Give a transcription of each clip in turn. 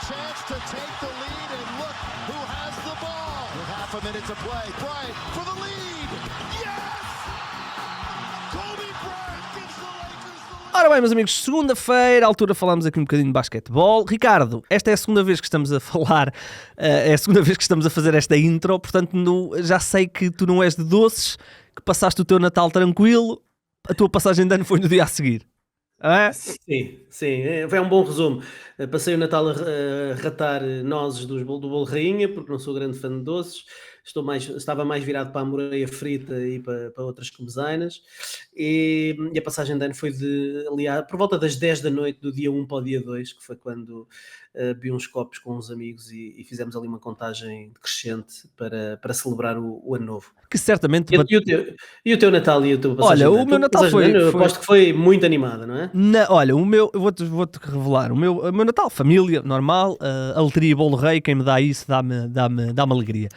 chance to take the lead, and look who has the ball. With half a minute to play, Bryant for the lead. Yes! Kobe Bryant gives the Lakers the lead. Ora bem, meus amigos, segunda-feira, à altura falámos aqui um bocadinho de basquetebol. Ricardo, esta é a segunda vez que estamos a falar, é a segunda vez que estamos a fazer esta intro, portanto já sei que tu não és de doces, que passaste o teu Natal tranquilo, a tua passagem de ano foi no dia a seguir. É? Sim, foi um bom resumo. Passei o Natal a ratar nozes do bolo rainha, porque não sou grande fã de doces. Estava mais virado para a moreia frita e para outras comezainas. E a passagem de ano foi aliás, por volta das 10 da noite do dia 1 para o dia 2, que foi quando bebi uns copos com uns amigos e fizemos ali uma contagem decrescente para celebrar o ano novo. Que certamente... E o teu Natal e a tua passagem de ano? Olha, o meu Natal foi... Eu aposto que foi muito animada, não é? Olha, o meu, eu vou-te revelar, o meu Natal, família, normal, aletria e bolo rei, quem me dá isso dá-me alegria.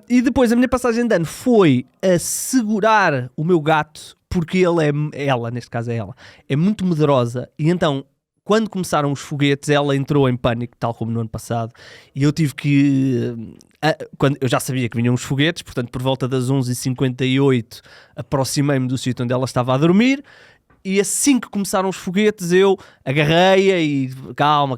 E depois a minha passagem de ano foi a segurar o meu gato, porque ela, neste caso é ela, é muito medrosa, e então... Quando começaram os foguetes, ela entrou em pânico, tal como no ano passado, e eu tive que... eu já sabia que vinham os foguetes, portanto, por volta das 11h58, aproximei-me do sítio onde ela estava a dormir, e assim que começaram os foguetes, eu agarrei-a e calma,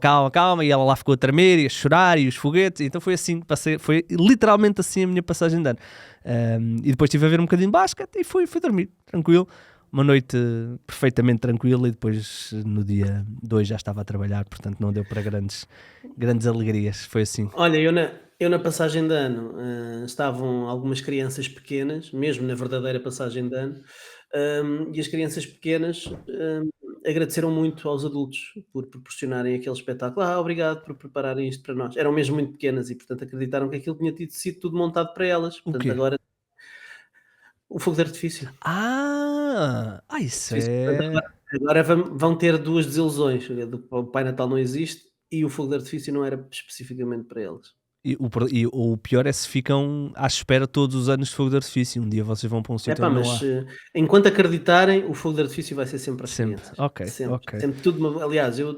e ela lá ficou a tremer e a chorar, e os foguetes, então foi assim que passei, foi literalmente assim a minha passagem de ano. E depois estive a ver um bocadinho de basquete e fui dormir, tranquilo. Uma noite perfeitamente tranquila, e depois no dia 2 já estava a trabalhar, portanto não deu para grandes alegrias, foi assim. Olha, eu na passagem de ano estavam algumas crianças pequenas, mesmo na verdadeira passagem de ano, e as crianças pequenas agradeceram muito aos adultos por proporcionarem aquele espetáculo. Obrigado por prepararem isto para nós. Eram mesmo muito pequenas e, portanto, acreditaram que aquilo tinha sido tudo montado para elas. O Portanto, quê? agora o fogo de artifício. Isso é... Agora vão ter duas desilusões. O Pai Natal não existe e o fogo de artifício não era especificamente para eles. E o pior é se ficam à espera todos os anos de fogo de artifício. Um dia vocês vão para um sítio onde não há. Enquanto acreditarem, o fogo de artifício vai ser sempre as crianças. Ok. Sempre tudo. Aliás, eu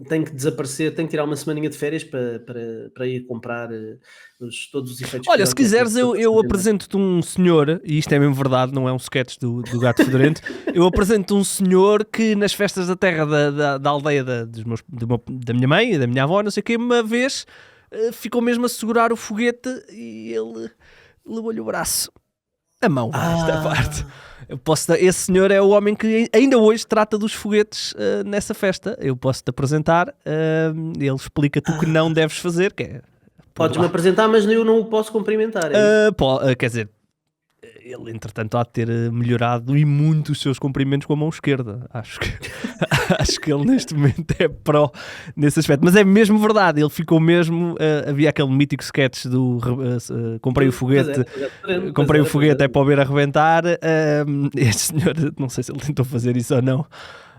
tenho que desaparecer, tenho que tirar uma semaninha de férias para ir comprar todos os efeitos. Olha, se quiseres, eu apresento-te um senhor, e isto é mesmo verdade, não é um sketch do Gato Fedorento. Eu apresento-te um senhor que nas festas da terra da aldeia da minha mãe e da minha avó, não sei o quê, uma vez ficou mesmo a segurar o foguete e ele levou-lhe o braço. A mão, esta parte. Esse senhor é o homem que ainda hoje trata dos foguetes nessa festa. Eu posso-te apresentar, ele explica-te o que não deves fazer, que é... Podes-me apresentar, mas eu não o posso cumprimentar. Quer dizer, ele entretanto há de ter melhorado e muito os seus cumprimentos com a mão esquerda. Acho que ele neste momento é pró nesse aspecto. Mas é mesmo verdade, ele ficou mesmo... havia aquele mítico sketch do comprei o foguete, comprei o foguete é para o ver arrebentar. Este senhor, não sei se ele tentou fazer isso ou não,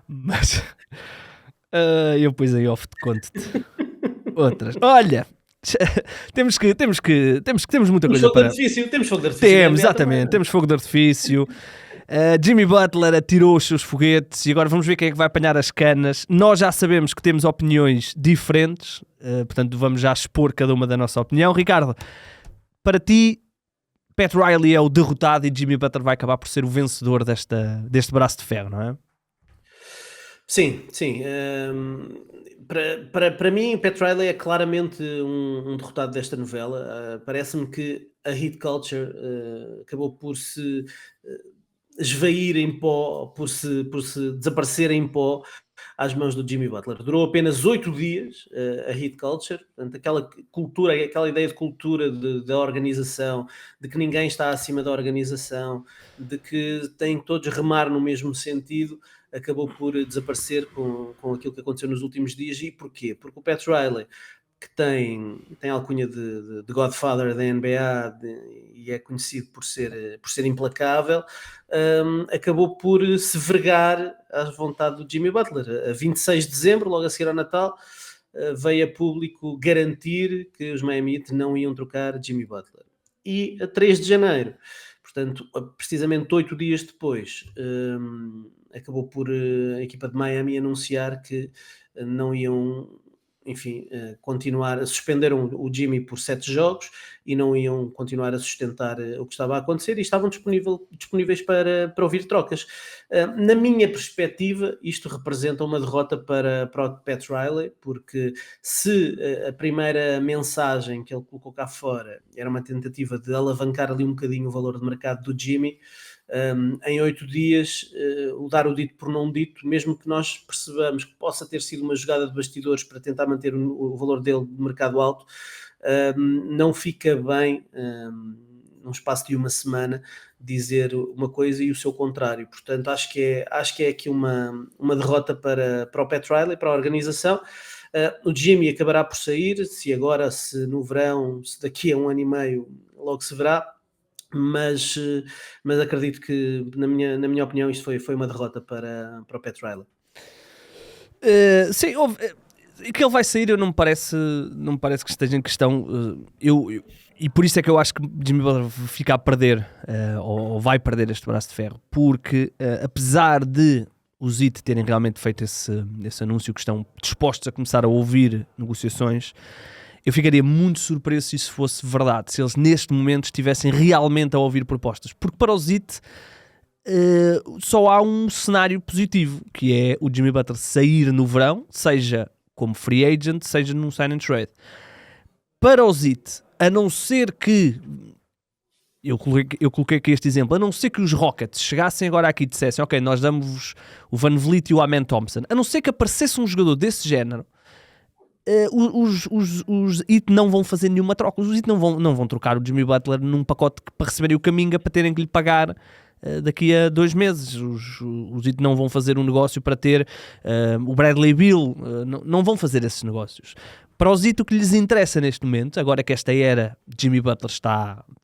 mas eu depois aí off te conto-te outras. Olha... temos muita coisa para... Temos fogo de artifício. Exatamente, temos fogo de artifício. Jimmy Butler atirou os seus foguetes e agora vamos ver quem é que vai apanhar as canas. Nós já sabemos que temos opiniões diferentes, portanto vamos já expor cada uma da nossa opinião. Ricardo, para ti, Pat Riley é o derrotado e Jimmy Butler vai acabar por ser o vencedor deste braço de ferro, não é? Sim. Para mim, Pat Riley é claramente um derrotado desta novela. Parece-me que a hit culture acabou por se esvair em pó, por se desaparecer em pó às mãos do Jimmy Butler. Durou apenas 8 dias a hit culture, portanto, aquela cultura, aquela ideia de cultura da organização, de que ninguém está acima da organização, de que têm todos remar no mesmo sentido, acabou por desaparecer com aquilo que aconteceu nos últimos dias. E porquê? Porque o Pat Riley, que tem a alcunha de Godfather da NBA e é conhecido por ser implacável, acabou por se vergar à vontade do Jimmy Butler. A 26 de dezembro, logo a seguir ao Natal, veio a público garantir que os Miami Heat não iam trocar Jimmy Butler. E a 3 de janeiro, portanto, precisamente 8 dias depois, acabou por a equipa de Miami anunciar que não iam enfim, suspenderam o Jimmy por 7 jogos e não iam continuar a sustentar o que estava a acontecer e estavam disponíveis para ouvir trocas. Na minha perspectiva, isto representa uma derrota para o Pat Riley, porque se a primeira mensagem que ele colocou cá fora era uma tentativa de alavancar ali um bocadinho o valor de mercado do Jimmy, em 8 dias, o dar o dito por não dito, mesmo que nós percebamos que possa ter sido uma jogada de bastidores para tentar manter o valor dele de mercado alto, não fica bem, num espaço de uma semana, dizer uma coisa e o seu contrário. Portanto, acho que é aqui uma derrota para o Pat Riley, para a organização. O Jimmy acabará por sair, se agora, se no verão, se daqui a 1 ano e meio, logo se verá. Mas acredito que, na minha opinião, isto foi uma derrota para o Pat Riley. Sim, que ele vai sair, não me parece que esteja em questão. E por isso é que eu acho que Jimmy Butler fica a perder, ou vai perder este braço de ferro, porque apesar de os IT terem realmente feito esse anúncio, que estão dispostos a começar a ouvir negociações, eu ficaria muito surpreso se isso fosse verdade, se eles neste momento estivessem realmente a ouvir propostas, porque para os IT só há um cenário positivo, que é o Jimmy Butler sair no verão, seja como free agent, seja num sign and trade. Para os IT, a não ser que eu coloquei aqui este exemplo, a não ser que os Rockets chegassem agora aqui e dissessem, ok, nós damos-vos o Van Vliet e o Amen Thompson, a não ser que aparecesse um jogador desse género, os Heat não vão fazer nenhuma troca. Os Heat não vão trocar o Jimmy Butler num pacote para receberem o Kuminga para terem que lhe pagar daqui a 2 meses. Os Heat não vão fazer um negócio para ter o Bradley Beal, não vão fazer esses negócios. Para os Heat, o que lhes interessa neste momento, agora que esta era Jimmy Butler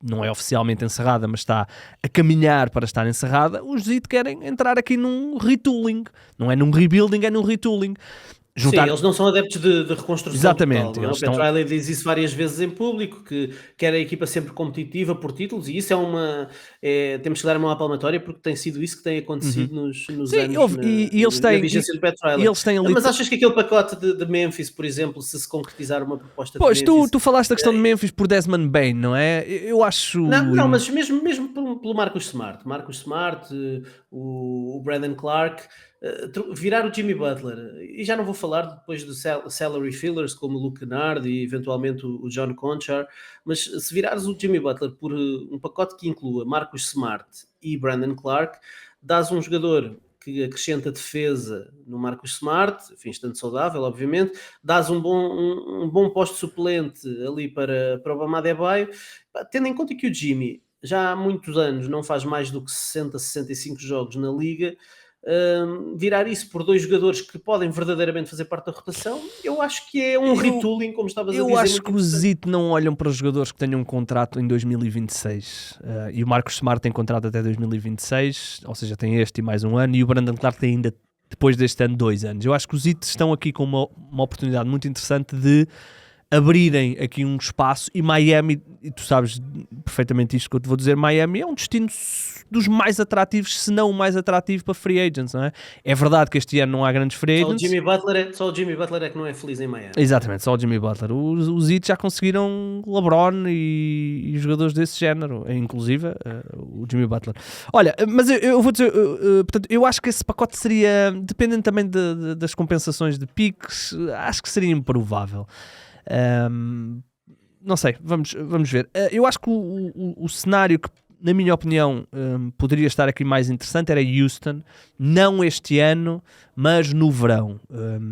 não é oficialmente encerrada, mas está a caminhar para estar encerrada, os Heat querem entrar aqui num retooling, não é num rebuilding, é num retooling. Sim, eles não são adeptos de reconstrução. Exatamente. Total, o Pat Riley diz isso várias vezes em público, que quer a equipa sempre competitiva por títulos, e isso temos que dar uma palmatória, porque tem sido isso que tem acontecido nos anos na vigência do Pat Riley. Mas achas que aquele pacote de Memphis, por exemplo, se concretizar uma proposta de Memphis... Pois, tu falaste da questão de Memphis por Desmond Bane, não é? Eu acho... Não, mas mesmo pelo Marcus Smart, o Brandon Clark... virar o Jimmy Butler, e já não vou falar depois do salary fillers como o Luke Kennard e eventualmente o John Conchar, mas se virares o Jimmy Butler por um pacote que inclua Marcus Smart e Brandon Clark, dás um jogador que acrescenta defesa no Marcus Smart, enfim, estando saudável, obviamente, dás um bom posto suplente ali para o Bam Adebayo, tendo em conta que o Jimmy já há muitos anos não faz mais do que 65 jogos na liga. Virar isso por 2 jogadores que podem verdadeiramente fazer parte da rotação, eu acho que é um retooling, como estavas a dizer. Eu acho que os Heat não olham para os jogadores que tenham um contrato em 2026, e o Marcus Smart tem contrato até 2026, ou seja, tem este e mais um ano, e o Brandon Clark tem ainda, depois deste ano, 2 anos. Eu acho que os Heat estão aqui com uma oportunidade muito interessante de abrirem aqui um espaço, e Miami, e tu sabes perfeitamente isto que eu te vou dizer, Miami é um destino dos mais atrativos, se não o mais atrativo para free agents, não é? É verdade que este ano não há grandes free agents. Só o Jimmy Butler é que não é feliz em Miami. Exatamente, só o Jimmy Butler. Os Heat já conseguiram LeBron e jogadores desse género, inclusive o Jimmy Butler. Olha, mas eu vou dizer, portanto, eu acho que esse pacote seria, dependendo também das compensações de piques, acho que seria improvável. Não sei, vamos ver. Eu acho que o cenário que, na minha opinião, poderia estar aqui mais interessante era Houston, não este ano, mas no verão,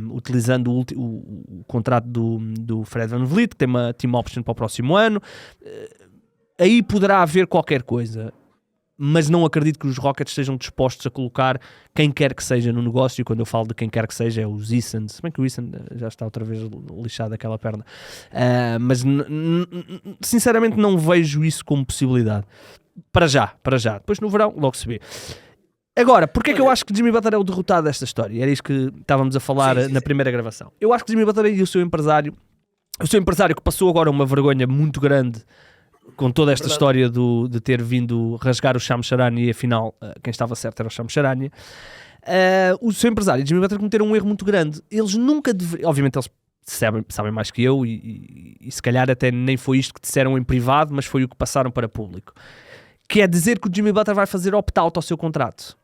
utilizando o contrato do Fred VanVleet, que tem uma team option para o próximo ano. Aí poderá haver qualquer coisa, mas não acredito que os Rockets estejam dispostos a colocar quem quer que seja no negócio, e quando eu falo de quem quer que seja é os Eason, se bem que o Eason já está outra vez lixado daquela perna, mas sinceramente não vejo isso como possibilidade, para já, depois no verão logo se vê. Agora, porque é que eu acho que Jimmy Butler é o derrotado desta história? Era isto que estávamos a falar na primeira gravação. Eu acho que Jimmy Butler e o seu empresário que passou agora uma vergonha muito grande com toda esta história de ter vindo rasgar o Shams Charania, e afinal quem estava certo era o Shams Charania. O seu empresário e Jimmy Butler cometeram um erro muito grande. Eles nunca deveriam, obviamente eles sabem mais que eu e se calhar até nem foi isto que disseram em privado, mas foi o que passaram para público. Que é dizer que o Jimmy Butler vai fazer opt-out ao seu contrato.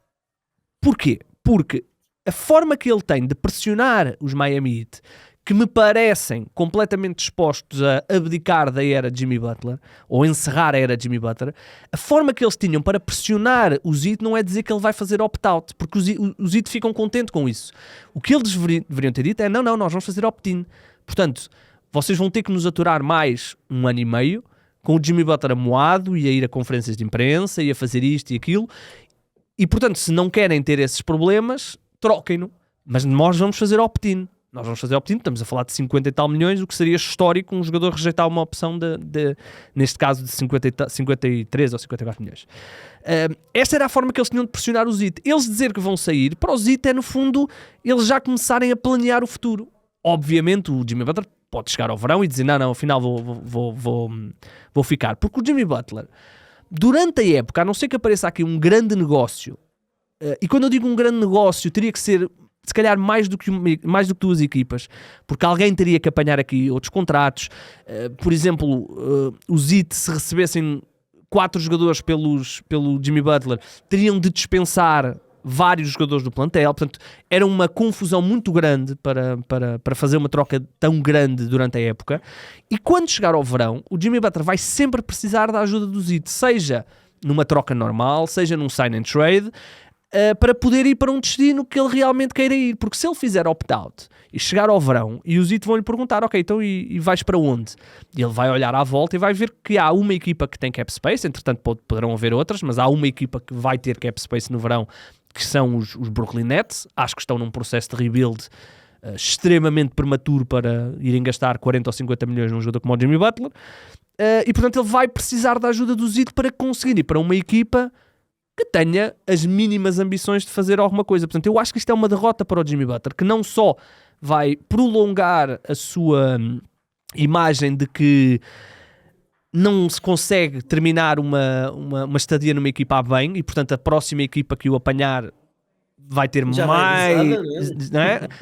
Porquê? Porque a forma que ele tem de pressionar os Miami Heat, que me parecem completamente dispostos a abdicar da era de Jimmy Butler, ou encerrar a era de Jimmy Butler, a forma que eles tinham para pressionar o Heat não é dizer que ele vai fazer opt-out, porque os Heat ficam contentes com isso. O que eles deveriam ter dito é, não, nós vamos fazer opt-in. Portanto, vocês vão ter que nos aturar mais 1 ano e meio, com o Jimmy Butler amoado e a ir a conferências de imprensa e a fazer isto e aquilo, e portanto, se não querem ter esses problemas, troquem-no. Mas nós vamos fazer opt-in. Nós vamos fazer opt-in, estamos a falar de 50 e tal milhões, o que seria histórico um jogador rejeitar uma opção neste caso de 53 ou 54 milhões. Esta era a forma que eles tinham de pressionar os Heat. Eles dizer que vão sair, para os Heat é no fundo eles já começarem a planear o futuro. Obviamente o Jimmy Butler pode chegar ao verão e dizer não, afinal vou ficar. Porque o Jimmy Butler, durante a época, a não ser que apareça aqui um grande negócio, e quando eu digo um grande negócio, teria que ser se calhar mais do que 2 equipas, porque alguém teria que apanhar aqui outros contratos. Por exemplo, os Heat, se recebessem 4 jogadores pelo Jimmy Butler, teriam de dispensar vários jogadores do plantel. Portanto, era uma confusão muito grande para fazer uma troca tão grande durante a época. E quando chegar ao verão, o Jimmy Butler vai sempre precisar da ajuda dos Heat, seja numa troca normal, seja num sign and trade, para poder ir para um destino que ele realmente queira ir. Porque se ele fizer opt-out e chegar ao verão e os Heat vão lhe perguntar, ok, então e vais para onde? E ele vai olhar à volta e vai ver que há uma equipa que tem cap space, entretanto poderão haver outras, mas há uma equipa que vai ter cap space no verão, que são os Brooklyn Nets. Acho que estão num processo de rebuild extremamente prematuro para irem gastar 40 ou 50 milhões num jogador como o Jimmy Butler, e portanto ele vai precisar da ajuda do Heat para conseguir ir para uma equipa que tenha as mínimas ambições de fazer alguma coisa. Portanto, eu acho que isto é uma derrota para o Jimmy Butler, que não só vai prolongar a sua imagem de que não se consegue terminar uma estadia numa equipa a bem, e portanto a próxima equipa que o apanhar vai ter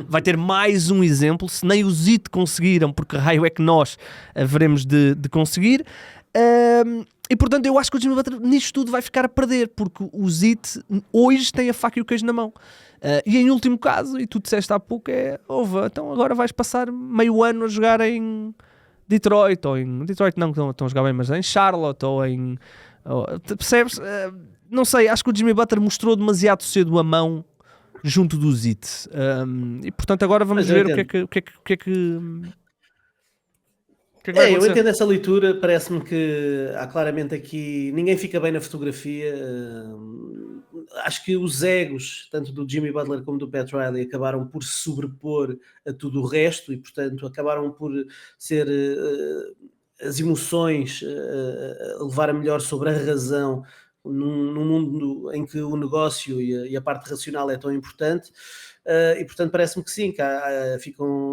vai ter mais um exemplo. Se nem os Heat conseguiram, porque raio é que nós haveremos de conseguir. E portanto eu acho que o Jimmy Butler nisto tudo vai ficar a perder, porque os Heat hoje têm a faca e o queijo na mão. E em último caso, e tu disseste há pouco, então agora vais passar meio ano a jogar em Detroit, ou em Detroit não, estão a jogar bem, mas em Charlotte, percebes? Não sei, acho que o Jimmy Butler mostrou demasiado cedo a mão junto dos Heat, e portanto agora vamos ver o que é que eu entendo essa leitura. Parece-me que há claramente aqui, ninguém fica bem na fotografia. Acho que os egos, tanto do Jimmy Butler como do Pat Riley, acabaram por se sobrepor a tudo o resto e portanto acabaram por ser as emoções a levar a melhor sobre a razão num mundo em que o negócio e a parte racional é tão importante. E portanto parece-me que sim, que há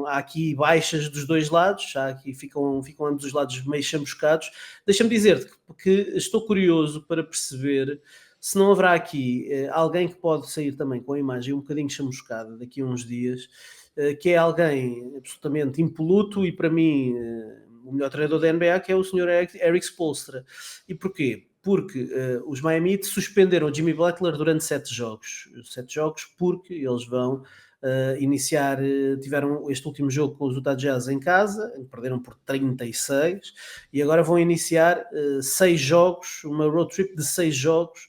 aqui baixas dos dois lados, ficam ambos os lados meio chamuscados. Deixa-me dizer-te que estou curioso para perceber se não haverá aqui alguém que pode sair também com a imagem um bocadinho chamuscada daqui a uns dias, que é alguém absolutamente impoluto e para mim o melhor treinador da NBA, que é o Sr. Erik Spoelstra. E porquê? Porque os Miami Heat suspenderam o Jimmy Butler durante 7 jogos. 7 jogos porque eles vão iniciar, tiveram este último jogo com os Utah Jazz em casa, perderam por 36, e agora vão iniciar 6 jogos, uma road trip de 6 jogos,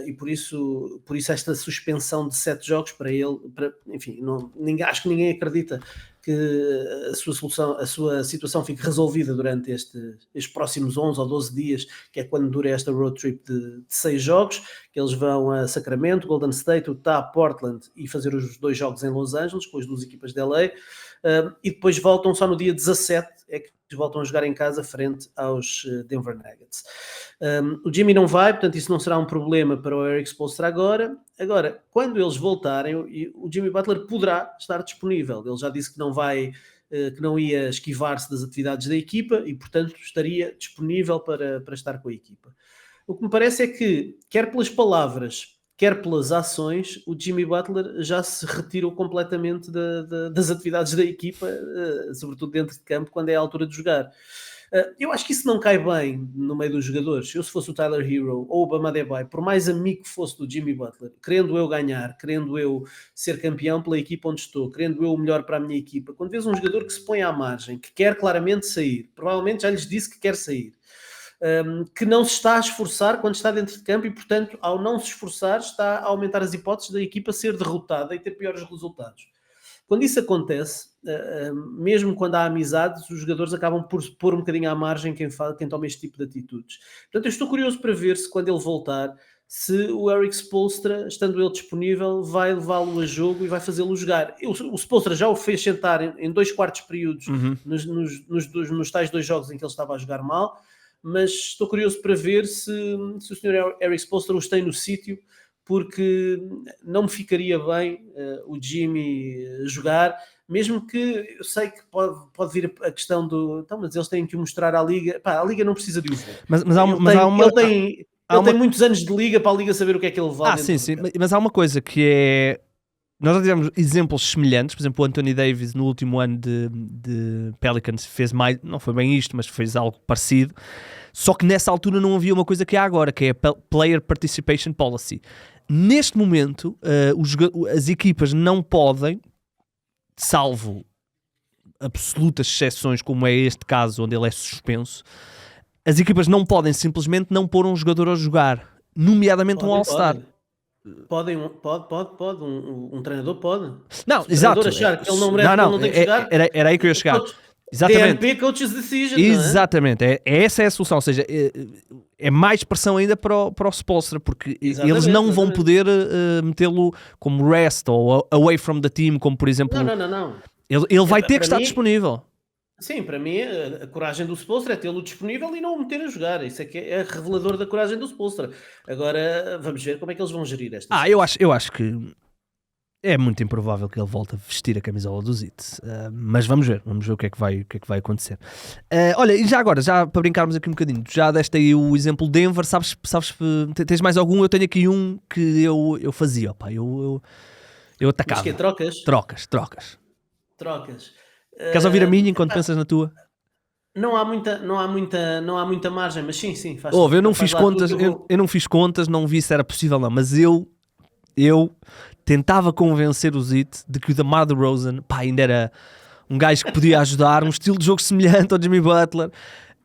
e por isso esta suspensão de 7 jogos para ele, enfim, acho que ninguém acredita que a sua situação fique resolvida durante estes próximos 11 ou 12 dias, que é quando dura esta road trip de 6 jogos, que eles vão a Sacramento, Golden State, Utah, Portland, e fazer os 2 jogos em Los Angeles, com as 2 equipas de LA, e depois voltam só no dia 17, é que voltam a jogar em casa frente aos Denver Nuggets. O Jimmy não vai, portanto isso não será um problema para o Erik Spoelstra agora. Agora, quando eles voltarem, o Jimmy Butler poderá estar disponível. Ele já disse que não ia esquivar-se das atividades da equipa e, portanto, estaria disponível para estar com a equipa. O que me parece é que, quer pelas palavras, quer pelas ações, o Jimmy Butler já se retirou completamente das atividades da equipa, sobretudo dentro de campo, quando é a altura de jogar. Eu acho que isso não cai bem no meio dos jogadores. Eu, se fosse o Tyler Hero ou o Bam Adebayo, por mais amigo que fosse do Jimmy Butler, querendo eu ganhar, querendo eu ser campeão pela equipa onde estou, querendo eu o melhor para a minha equipa, quando vês um jogador que se põe à margem, que quer claramente sair, provavelmente já lhes disse que quer sair, que não se está a esforçar quando está dentro de campo e, portanto, ao não se esforçar, está a aumentar as hipóteses da equipa ser derrotada e ter piores resultados. Quando isso acontece, mesmo quando há amizades, os jogadores acabam por pôr um bocadinho à margem quem toma este tipo de atitudes. Portanto, eu estou curioso para ver se, quando ele voltar, se o Eric Spoelstra, estando ele disponível, vai levá-lo a jogo e vai fazê-lo jogar. O Spoelstra já o fez sentar em 2 quartos períodos nos tais 2 jogos em que ele estava a jogar mal, mas estou curioso para ver se o Sr. Eric Spoelstra os tem no sítio, porque não me ficaria bem o Jimmy jogar, mesmo que eu sei que pode vir a questão do... Então, mas eles têm que mostrar à Liga... Pá, a Liga não precisa de o ver. Ele tem muitos anos de Liga para a Liga saber o que é que ele vale. Sim, mas há uma coisa que é... Nós já tivemos exemplos semelhantes, por exemplo, o Anthony Davis no último ano de Pelicans fez mais, não foi bem isto, mas fez algo parecido, só que nessa altura não havia uma coisa que há agora, que é a Player Participation Policy. Neste momento, as equipas não podem, salvo absolutas exceções, como é este caso, onde ele é suspenso, as equipas não podem simplesmente não pôr um jogador a jogar, nomeadamente um All-Star. Pode, um treinador pode. Não, se exato. O treinador achar que ele não merece, não tem que jogar. Era aí que eu ia chegar. Exatamente. DNP, Coach's Decision. Exatamente. Essa é a solução. Ou seja, é mais pressão ainda para o Spoelstra, porque eles não vão poder metê-lo como rest ou away from the team, como por exemplo... Não. Ele vai ter que estar disponível. Sim, para mim a coragem do Spoelstra é tê-lo disponível e não o meter a jogar. Isso é que é revelador da coragem do Spoelstra. Agora vamos ver como é que eles vão gerir esta situação. Eu acho que é muito improvável que ele volte a vestir a camisola do Zit, mas vamos ver o que é que vai acontecer. Olha, e já agora, já para brincarmos aqui um bocadinho, já deste aí o exemplo Denver, sabes, tens mais algum? Eu tenho aqui um que eu fazia, opa, eu atacava. Mas que é trocas? Trocas. Queres ouvir a minha enquanto pensas na tua? Não há muita margem, mas sim, faz. Eu não fiz contas, eu não fiz contas, não vi se era possível não, mas eu tentava convencer o Zit de que o DeMar DeRozan, pá, ainda era um gajo que podia ajudar, um estilo de jogo semelhante ao Jimmy Butler.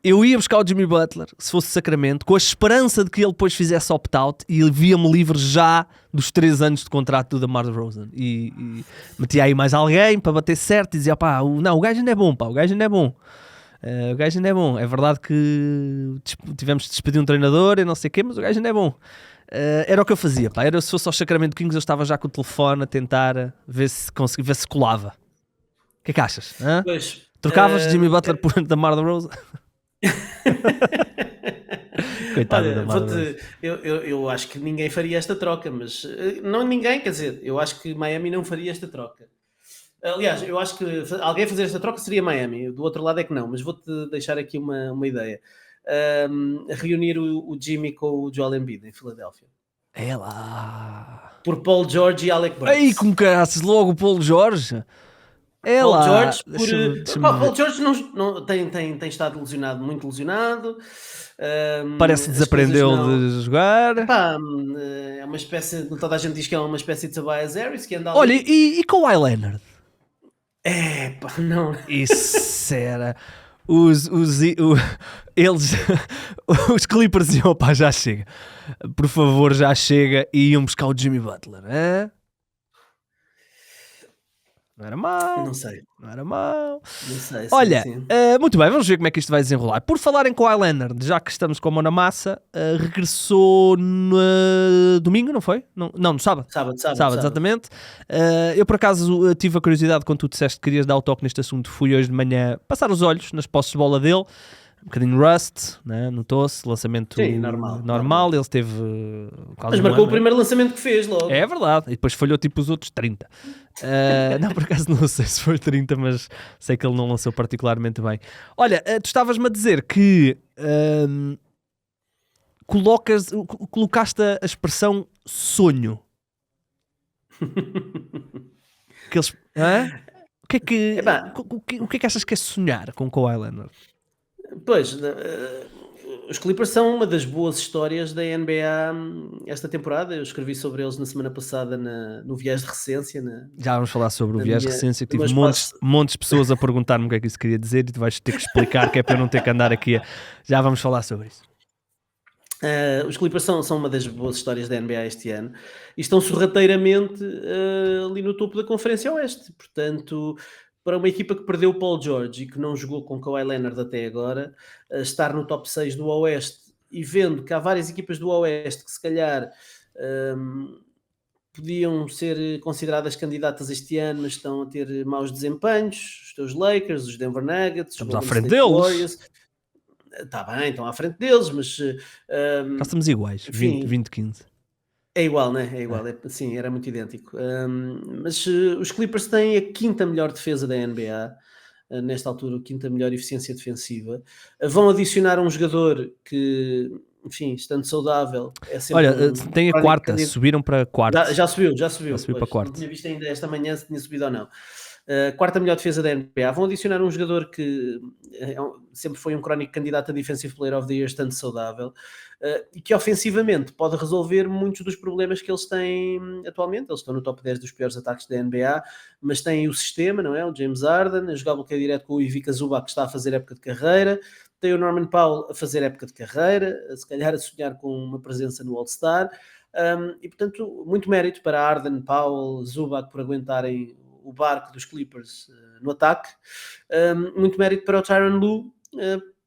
Eu ia buscar o Jimmy Butler, se fosse Sacramento, com a esperança de que ele depois fizesse opt-out e via-me livre já dos 3 anos de contrato do DeMar DeRozan. E metia aí mais alguém para bater certo e dizia, pá, o gajo ainda é bom, o gajo ainda é bom. O gajo ainda é bom. É verdade que tivemos de despedir um treinador e não sei o quê, mas o gajo ainda é bom. Era o que eu fazia, pá. Se fosse ao Sacramento Kings, eu estava já com o telefone a tentar ver se conseguia, ver se colava. O que é que achas? Pois, trocavas Jimmy Butler por DeMar DeRozan? Coitado. Olha, eu acho que ninguém faria esta troca, mas não ninguém, quer dizer, eu acho que Miami não faria esta troca. Aliás, eu acho que alguém fazer esta troca seria Miami, do outro lado é que não, mas vou-te deixar aqui uma ideia. Reunir o Jimmy com o Joel Embiid em Filadélfia. É lá. Por Paul George e Alec Burks. Aí, como caraças, logo o Paul George. É Paul lá. George, Paul George não, tem estado lesionado, muito lesionado. Parece que desaprendeu de jogar. Pá, é uma espécie, toda a gente diz que é uma espécie de Tobias Harris que anda ali. Olha, e Kawhi Leonard? Pá, não. Isso era... Eles, os Clippers iam, pá, já chega. Por favor, já chega. E iam buscar o Jimmy Butler, hein? Não era mau. Não sei. Não era mau. Não sei. Olha, sim. muito bem, vamos ver como é que isto vai desenrolar. Por falar em Kawhi Leonard, já que estamos com a mão na massa, regressou no domingo, não foi? Não, no sábado. Sábado, exatamente. Eu, por acaso, tive a curiosidade quando tu disseste que querias dar o toque neste assunto. Fui hoje de manhã passar os olhos nas posses de bola dele. Um bocadinho rust, né? Notou-se, lançamento Sim, normal. Ele teve mas marcou o primeiro lançamento que fez logo. É verdade, e depois falhou tipo os outros 30. Não, por acaso não sei se foi 30, mas sei que ele não lançou particularmente bem. Olha, tu estavas-me a dizer que colocaste a expressão sonho? Que eles, hã? O que é que, Epá. o que é que achas que é sonhar com Kawhi Leonard? Pois, os Clippers são uma das boas histórias da NBA esta temporada. Eu escrevi sobre eles na semana passada no Viés de Recência. Já vamos falar sobre o na viés de minha- recência, que no tive meu montes, espaço. montes de pessoas a perguntar-me o que é que isso queria dizer e tu vais ter que explicar, que é para eu não ter que andar aqui Já vamos falar sobre isso. Os Clippers são uma das boas histórias da NBA este ano e estão sorrateiramente ali no topo da Conferência Oeste. Portanto, para uma equipa que perdeu o Paul George e que não jogou com Kawhi Leonard até agora, estar no top 6 do Oeste e vendo que há várias equipas do Oeste que se calhar podiam ser consideradas candidatas este ano, mas estão a ter maus desempenhos, os teus Lakers, os Denver Nuggets, Estamos os à Golden frente State deles. Warriors. Está bem, estão à frente deles, mas Já estamos iguais, enfim, 20-15. é igual, né? É igual, sim, era muito idêntico. Mas os Clippers têm a quinta melhor defesa da NBA, nesta altura, a quinta melhor eficiência defensiva. Vão adicionar um jogador que, enfim, estando saudável, é sempre. Olha, tem a quarta, subiram para quarta. Já subiu. Já subiu Pois, para quarto. não tinha visto ainda esta manhã se tinha subido ou não. Quarta melhor defesa da NBA. Vão adicionar um jogador que sempre foi um crónico candidato a Defensive Player of the Year, estando saudável, e que ofensivamente pode resolver muitos dos problemas que eles têm atualmente. Eles estão no top 10 dos piores ataques da NBA, mas têm o sistema, não é? O James Harden a jogar bloqueio direto com o Ivica Zubac, que está a fazer época de carreira. Tem o Norman Powell a fazer época de carreira, se calhar a sonhar com uma presença no All-Star. E portanto, muito mérito para Harden, Powell, Zubac por aguentarem o barco dos Clippers no ataque. Muito mérito para o Tyronn Lue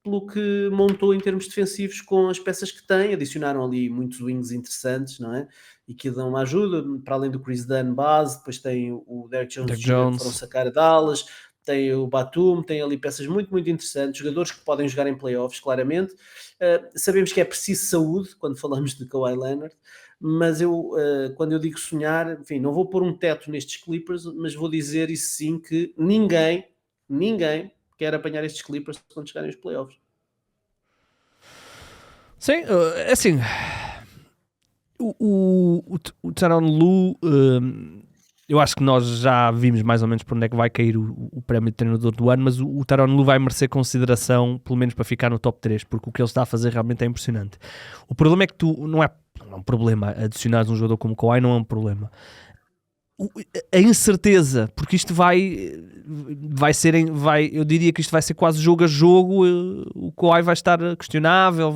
pelo que montou em termos defensivos com as peças que tem. Adicionaram ali muitos wings interessantes, não é? E que dão uma ajuda, para além do Chris Dunn base, depois tem o Derrick Jones que foram sacar a Dallas, tem o Batum, tem ali peças muito, muito interessantes, jogadores que podem jogar em playoffs, claramente. Sabemos que é preciso saúde quando falamos de Kawhi Leonard, mas eu, quando eu digo sonhar, enfim, não vou pôr um teto nestes Clippers, mas vou dizer isso sim, que ninguém quer apanhar estes Clippers quando chegarem os playoffs. Sim, assim, o Tyronn Lue, eu acho que nós já vimos mais ou menos por onde é que vai cair o prémio de treinador do ano, mas o Tyronn Lue vai merecer consideração, pelo menos para ficar no top 3, porque o que ele está a fazer realmente é impressionante. O problema é que não é um problema, adicionar um jogador como Kawhi não é um problema. A incerteza, porque isto vai ser, eu diria que isto vai ser quase jogo a jogo, o Kawhi vai estar questionável,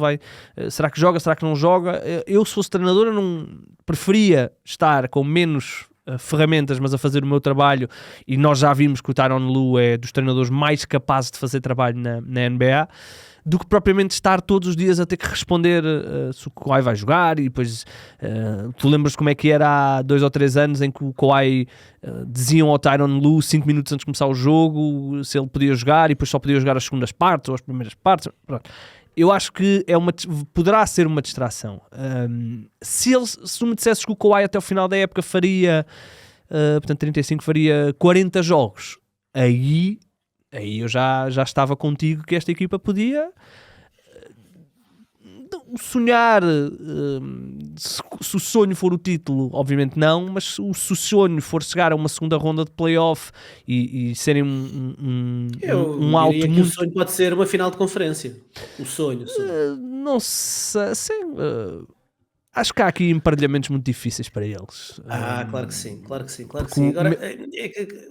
será que joga, será que não joga? Eu, se fosse treinador, eu não preferia estar com menos ferramentas, mas a fazer o meu trabalho, e nós já vimos que o Tyronn Lue é dos treinadores mais capazes de fazer trabalho na NBA, do que propriamente estar todos os dias a ter que responder se o Kawhi vai jogar. E depois tu lembras como é que era há 2 ou 3 anos em que o Kawhi diziam ao Tyronn Lue 5 minutos antes de começar o jogo se ele podia jogar, e depois só podia jogar as segundas partes ou as primeiras partes. Pronto. Eu acho que poderá ser uma distração. Se tu me dissesses que o Kawhi até o final da época faria, portanto 35, faria 40 jogos, aí eu já estava contigo que esta equipa podia sonhar. Se o sonho for o título, obviamente não, mas se o sonho for chegar a uma segunda ronda de playoff e serem um alto que muito... o sonho pode ser uma final de conferência. O sonho. Não sei, acho que há aqui emparelhamentos muito difíceis para eles. Claro que sim. Agora,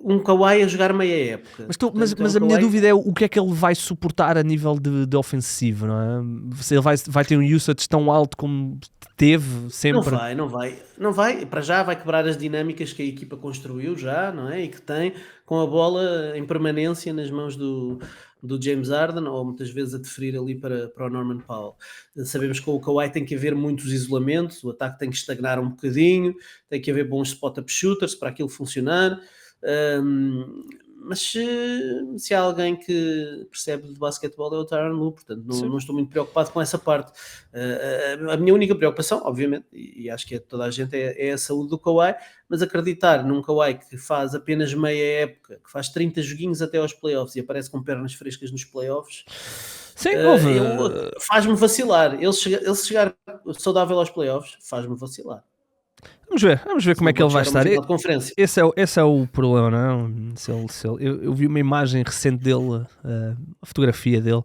um Kawhi a jogar meia época. Mas a minha dúvida é o que é que ele vai suportar a nível de ofensivo, não é? Se ele vai ter um usage tão alto como teve sempre. Não vai. Para já vai quebrar as dinâmicas que a equipa construiu já, não é? E que tem com a bola em permanência nas mãos do James Harden, ou muitas vezes a deferir ali para o Norman Powell. Sabemos que com o Kawhi tem que haver muitos isolamentos, o ataque tem que estagnar um bocadinho, tem que haver bons spot-up shooters para aquilo funcionar, mas se há alguém que percebe de basquetebol é o Tyronn Lue, portanto não estou muito preocupado com essa parte. A minha única preocupação, obviamente, e acho que é de toda a gente, é a saúde do Kawhi, mas acreditar num Kawhi que faz apenas meia época, que faz 30 joguinhos até aos playoffs e aparece com pernas frescas nos playoffs, faz-me vacilar. Ele chegar saudável aos playoffs faz-me vacilar. Vamos ver como é que ele vai estar. Final de conferência. Esse é o problema, não é? Eu vi uma imagem recente dele, a fotografia dele,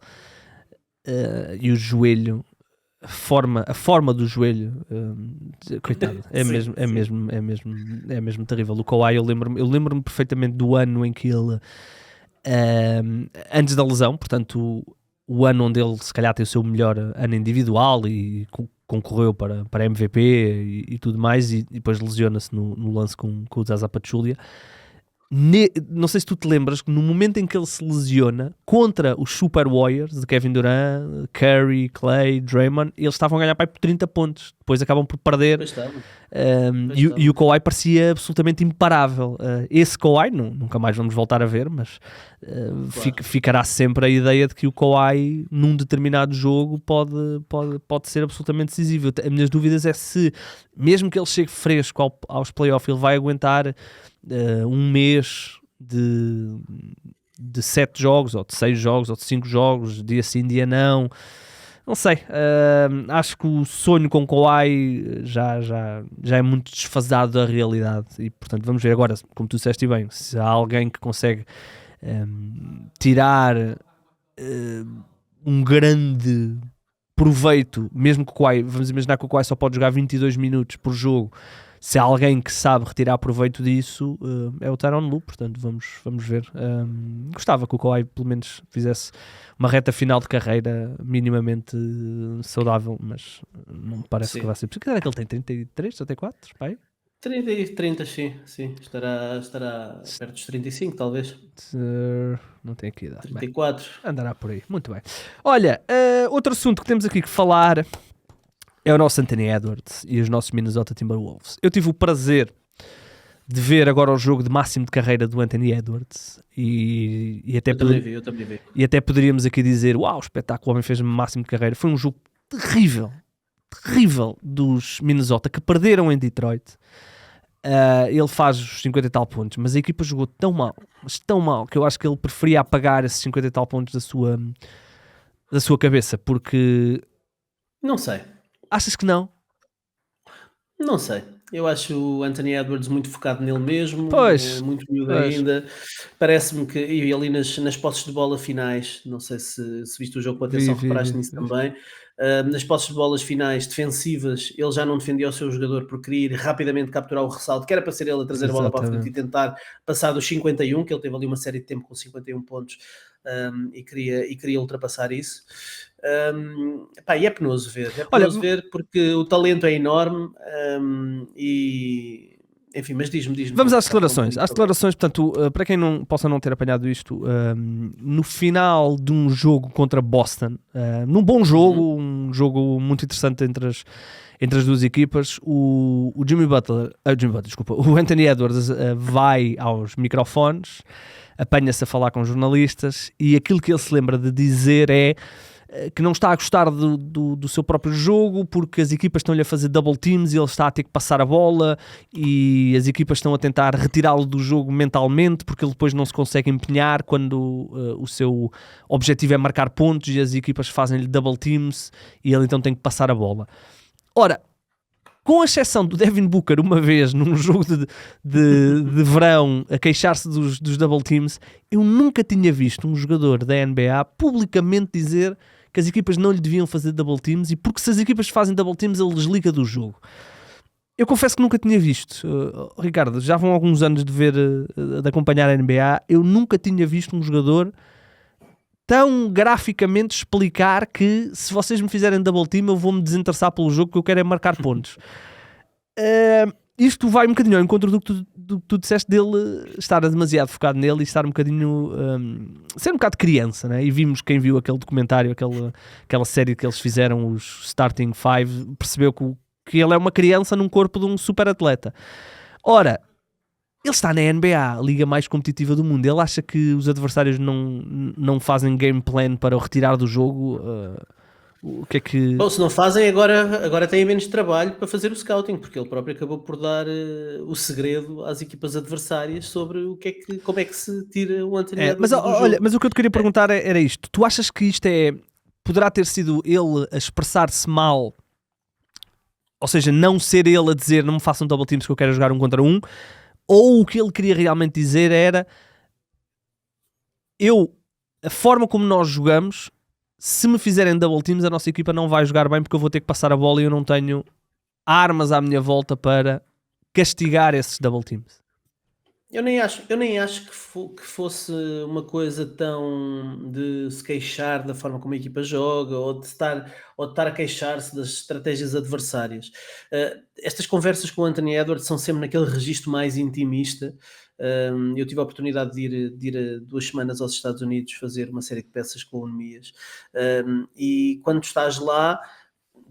e o joelho, a forma do joelho, coitado, é mesmo terrível. O Kawhi, eu lembro-me perfeitamente do ano em que ele, antes da lesão, portanto, o ano onde ele se calhar tem o seu melhor ano individual e concorreu para MVP e tudo mais, e depois lesiona-se no lance com o Zaza Pachulia. Não sei se tu te lembras que no momento em que ele se lesiona contra os Super Warriors de Kevin Durant, Curry, Clay, Draymond, eles estavam a ganhar por 30 pontos, depois acabam por perder. E o Kawhi parecia absolutamente imparável. Esse Kawhi nunca mais vamos voltar a ver, mas ficará sempre a ideia de que o Kawhi num determinado jogo pode ser absolutamente decisivo. As minhas dúvidas é se, mesmo que ele chegue fresco aos playoffs, ele vai aguentar um mês de 7 jogos, ou de 6 jogos, ou de 5 jogos, dia sim, dia não sei. Acho que o sonho com Kawhi já é muito desfasado da realidade, e portanto vamos ver agora, como tu disseste bem, se há alguém que consegue tirar um grande proveito, mesmo que o Kawhi, vamos imaginar que o Kawhi só pode jogar 22 minutos por jogo. Se há alguém que sabe retirar proveito disso, é o Tyronn Lue, portanto vamos ver. Gostava que o Kawhi pelo menos fizesse uma reta final de carreira minimamente saudável, mas não me parece que vai ser. Porque que ele tem 33, 34, pai? 30, sim. Estará perto dos 35, talvez. Não tem aqui idade. 34. Bem, andará por aí, muito bem. Olha, outro assunto que temos aqui que falar é o nosso Anthony Edwards e os nossos Minnesota Timberwolves. Eu tive o prazer de ver agora o jogo de máximo de carreira do Anthony Edwards e até eu também vi. E até poderíamos aqui dizer, uau, espetáculo, o homem fez máximo de carreira. Foi um jogo terrível dos Minnesota, que perderam em Detroit. Ele faz os 50 e tal pontos, mas a equipa jogou tão mal, que eu acho que ele preferia apagar esses 50 e tal pontos da sua cabeça, porque... Não sei. Achas que não? Não sei. Eu acho o Anthony Edwards muito focado nele mesmo, muito miúdo ainda. Parece-me que, e ali nas posses de bola finais, não sei se viste o jogo com atenção, reparaste nisso também, nas posses de bolas finais defensivas, ele já não defendia o seu jogador por querer ir rapidamente capturar o ressalto, que era para ser ele a trazer a bola para a frente e tentar passar dos 51, que ele teve ali uma série de tempo com 51 pontos, e queria ultrapassar isso. E é penoso ver, ver porque o talento é enorme, e enfim, mas diz-me. Vamos às declarações. Portanto, para quem possa não ter apanhado isto, no final de um jogo contra Boston, num bom jogo, um jogo muito interessante entre as duas equipas, o Anthony Edwards vai aos microfones, apanha-se a falar com jornalistas, e aquilo que ele se lembra de dizer é que não está a gostar do seu próprio jogo, porque as equipas estão-lhe a fazer double teams e ele está a ter que passar a bola, e as equipas estão a tentar retirá-lo do jogo mentalmente, porque ele depois não se consegue empenhar quando o seu objetivo é marcar pontos e as equipas fazem-lhe double teams e ele então tem que passar a bola. Ora, com a exceção do Devin Booker uma vez num jogo de verão a queixar-se dos double teams, eu nunca tinha visto um jogador da NBA publicamente dizer que as equipas não lhe deviam fazer double teams, e porque se as equipas fazem double teams ele desliga do jogo. Eu confesso que nunca tinha visto, Ricardo, já vão alguns anos de acompanhar a NBA, eu nunca tinha visto um jogador tão graficamente explicar que se vocês me fizerem double team eu vou-me desinteressar pelo jogo, que eu quero é marcar pontos. Isto vai um bocadinho ao encontro do que tu disseste dele estar demasiado focado nele e estar um bocadinho ser um bocado criança, né? E vimos, quem viu aquele documentário, aquela série que eles fizeram, os Starting Five, percebeu que ele é uma criança num corpo de um super atleta. Ora, ele está na NBA, a liga mais competitiva do mundo. Ele acha que os adversários não fazem game plan para o retirar do jogo? O que é que... Bom, se não fazem, agora têm menos trabalho para fazer o scouting, porque ele próprio acabou por dar o segredo às equipas adversárias sobre como é que se tira o Anthony Edwards do jogo. Mas o que eu te queria perguntar era isto. Tu achas que isto poderá ter sido ele a expressar-se mal ou seja, não ser ele a dizer não me façam double teams que eu quero jogar 1 contra 1, ou o que ele queria realmente dizer era a forma como nós jogamos, se me fizerem double teams a nossa equipa não vai jogar bem porque eu vou ter que passar a bola e eu não tenho armas à minha volta para castigar esses double teams. Eu nem acho que fosse uma coisa tão de se queixar da forma como a equipa joga ou de estar a queixar-se das estratégias adversárias. Estas conversas com o Anthony Edwards são sempre naquele registro mais intimista. Eu tive a oportunidade de ir 2 semanas aos Estados Unidos fazer uma série de peças com o Nemias. E quando estás lá,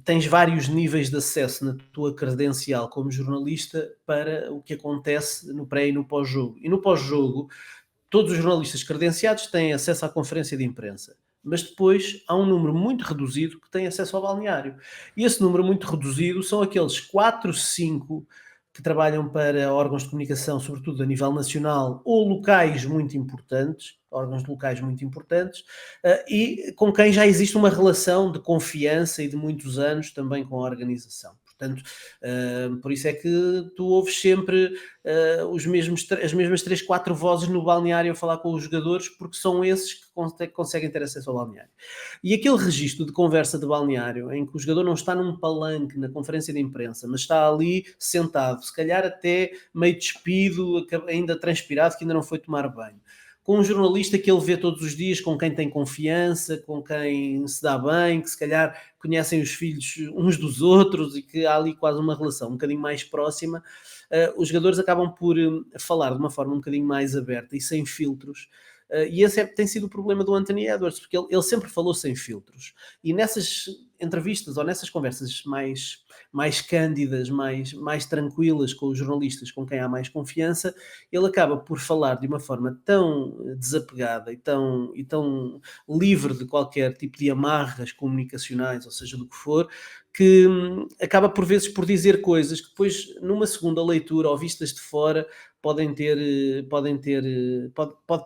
tens vários níveis de acesso na tua credencial como jornalista para o que acontece no pré e no pós-jogo. E no pós-jogo, todos os jornalistas credenciados têm acesso à conferência de imprensa. Mas depois há um número muito reduzido que tem acesso ao balneário. E esse número muito reduzido são aqueles 4, 5 que trabalham para órgãos de comunicação, sobretudo a nível nacional, ou locais muito importantes, órgãos locais muito importantes, e com quem já existe uma relação de confiança e de muitos anos também com a organização. Portanto, por isso é que tu ouves sempre as mesmas 3, 4 vozes no balneário a falar com os jogadores, porque são esses que conseguem ter acesso ao balneário. E aquele registro de conversa de balneário, em que o jogador não está num palanque na conferência de imprensa, mas está ali sentado, se calhar até meio despido, ainda transpirado, que ainda não foi tomar banho, com um jornalista que ele vê todos os dias, com quem tem confiança, com quem se dá bem, que se calhar conhecem os filhos uns dos outros e que há ali quase uma relação um bocadinho mais próxima, os jogadores acabam por falar de uma forma um bocadinho mais aberta e sem filtros. E esse tem sido o problema do Anthony Edwards, porque ele sempre falou sem filtros. E nessas entrevistas ou nessas conversas mais cândidas, mais tranquilas com os jornalistas com quem há mais confiança, ele acaba por falar de uma forma tão desapegada e tão livre de qualquer tipo de amarras comunicacionais, ou seja, do que for, que acaba por vezes por dizer coisas que depois, numa segunda leitura ou vistas de fora, pode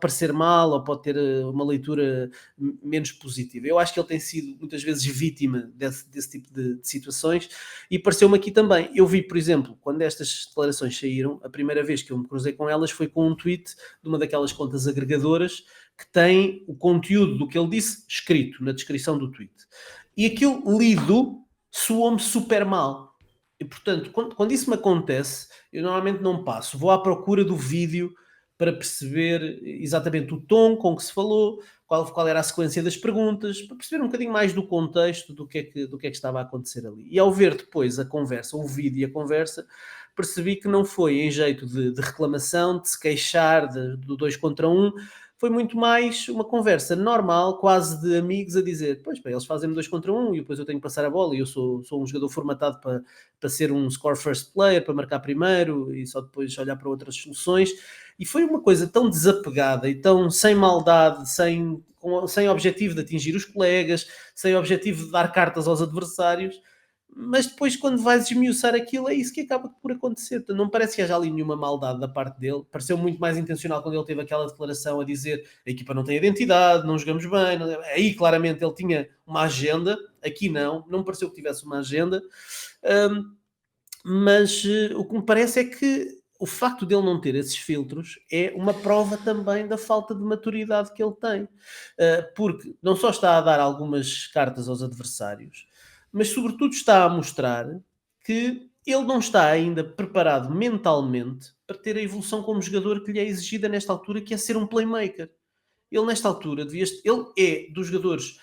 parecer mal ou pode ter uma leitura menos positiva. Eu acho que ele tem sido muitas vezes vítima desse tipo de situações e pareceu-me aqui também. Eu vi, por exemplo, quando estas declarações saíram, a primeira vez que eu me cruzei com elas foi com um tweet de uma daquelas contas agregadoras que tem o conteúdo do que ele disse escrito na descrição do tweet. E aquilo lido soou-me super mal. E, portanto, quando isso me acontece, eu normalmente não passo. Vou à procura do vídeo para perceber exatamente o tom com que se falou, qual era a sequência das perguntas, para perceber um bocadinho mais do contexto do que é que estava a acontecer ali. E ao ver depois a conversa, o vídeo e a conversa, percebi que não foi em jeito de reclamação, de se queixar do 2 contra 1, foi muito mais uma conversa normal, quase de amigos, a dizer, pois, eles fazem-me 2 contra 1 e depois eu tenho que passar a bola e eu sou um jogador formatado para ser um score first player, para marcar primeiro e só depois olhar para outras soluções. E foi uma coisa tão desapegada e tão sem maldade, sem objetivo de atingir os colegas, sem objetivo de dar cartas aos adversários, mas depois quando vais esmiuçar aquilo é isso que acaba por acontecer. Portanto, não parece que haja ali nenhuma maldade da parte dele, pareceu muito mais intencional quando ele teve aquela declaração a dizer a equipa não tem identidade, não jogamos bem, aí claramente ele tinha uma agenda, aqui não me pareceu que tivesse uma agenda, mas o que me parece é que o facto dele não ter esses filtros é uma prova também da falta de maturidade que ele tem, porque não só está a dar algumas cartas aos adversários, mas sobretudo está a mostrar que ele não está ainda preparado mentalmente para ter a evolução como jogador que lhe é exigida nesta altura, que é ser um playmaker. Ele nesta altura ele é dos jogadores.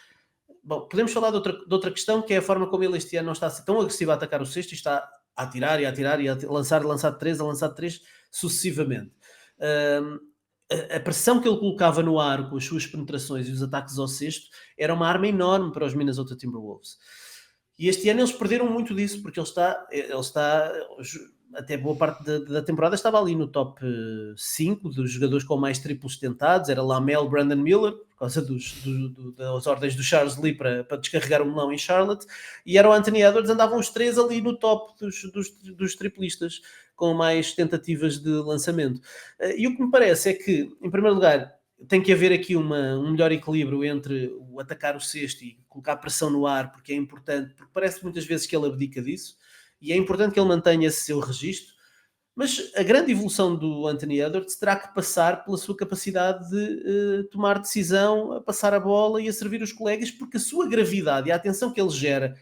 Bom, podemos falar de outra questão, que é a forma como ele este ano não está a ser tão agressivo a atacar o cesto e está a atirar e a lançar de 3 sucessivamente. A pressão que ele colocava no ar com as suas penetrações e os ataques ao cesto era uma arma enorme para os Minnesota Timberwolves. E este ano eles perderam muito disso, porque ele está até boa parte da temporada estava ali no top 5 dos jogadores com mais triplos tentados, era Lamelo, Brandon Miller, por causa das ordens do Charles Lee para descarregar o melão em Charlotte, e era o Anthony Edwards, andavam os 3 ali no top dos triplistas, com mais tentativas de lançamento. E o que me parece é que, em primeiro lugar, tem que haver aqui um melhor equilíbrio entre o atacar o cesto e colocar pressão no ar, porque é importante, porque parece muitas vezes que ele abdica disso. e é importante que ele mantenha esse seu registro, mas a grande evolução do Anthony Edwards terá que passar pela sua capacidade de tomar decisão, a passar a bola e a servir os colegas, porque a sua gravidade e a atenção que ele gera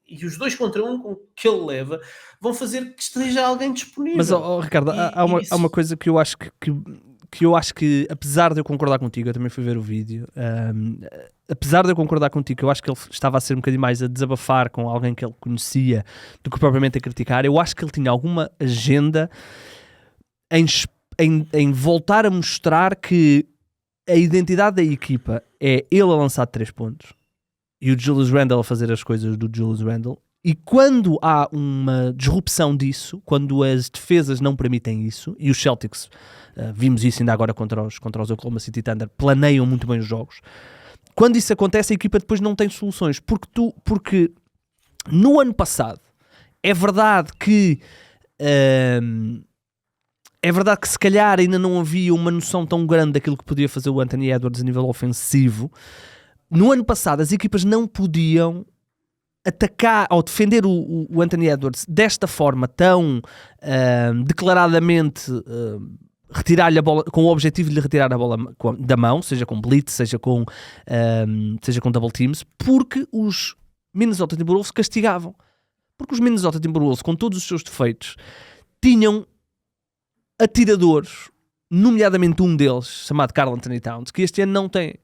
e os 2 contra 1 que ele leva vão fazer que esteja alguém disponível. Mas, Ricardo, há uma coisa que eu acho que eu acho que, apesar de eu concordar contigo, eu também fui ver o vídeo, apesar de eu concordar contigo, que eu acho que ele estava a ser um bocadinho mais a desabafar com alguém que ele conhecia do que propriamente a criticar, eu acho que ele tinha alguma agenda em voltar a mostrar que a identidade da equipa é ele a lançar 3 pontos e o Julius Randle a fazer as coisas do Julius Randle, e quando há uma disrupção disso, quando as defesas não permitem isso, e os Celtics, vimos isso ainda agora contra os Oklahoma City Thunder, planeiam muito bem os jogos, quando isso acontece a equipa depois não tem soluções, porque no ano passado é verdade que se calhar ainda não havia uma noção tão grande daquilo que podia fazer o Anthony Edwards a nível ofensivo. No ano passado as equipas não podiam atacar ou defender o Anthony Edwards desta forma tão declaradamente, retirar-lhe a bola, com o objetivo de lhe retirar a bola da mão, seja com blitz, seja com double teams, porque os Minnesota Timberwolves castigavam. Porque os Minnesota Timberwolves, com todos os seus defeitos, tinham atiradores, nomeadamente um deles, chamado Karl Anthony Towns, que este ano não tem.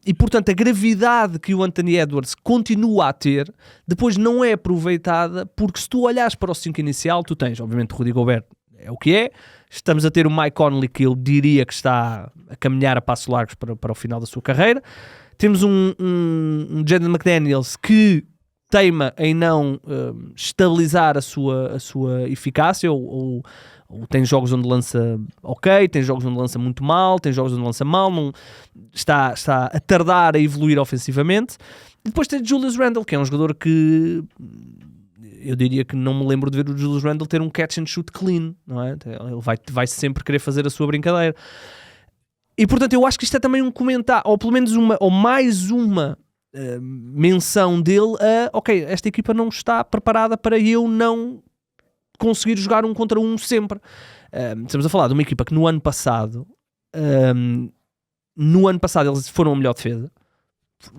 E portanto a gravidade que o Anthony Edwards continua a ter depois não é aproveitada, porque se tu olhares para o 5 inicial, tu tens obviamente o Rudy Gobert, é o que é, estamos a ter o Mike Conley, que eu diria que está a caminhar a passos largos para o final da sua carreira, temos um Jaden McDaniels que teima em não estabilizar a sua eficácia, ou tem jogos onde lança ok, tem jogos onde lança muito mal, tem jogos onde lança mal, não, está a tardar a evoluir ofensivamente. E depois tem Julius Randle, que é um jogador que eu diria que não me lembro de ver o Julius Randle ter um catch and shoot clean, não é? Ele vai sempre querer fazer a sua brincadeira. E portanto eu acho que isto é também um comentário, ou pelo menos mais uma menção dele a, ok, esta equipa não está preparada para eu não conseguir jogar 1 contra 1 sempre. Estamos a falar de uma equipa que no ano passado eles foram a melhor defesa,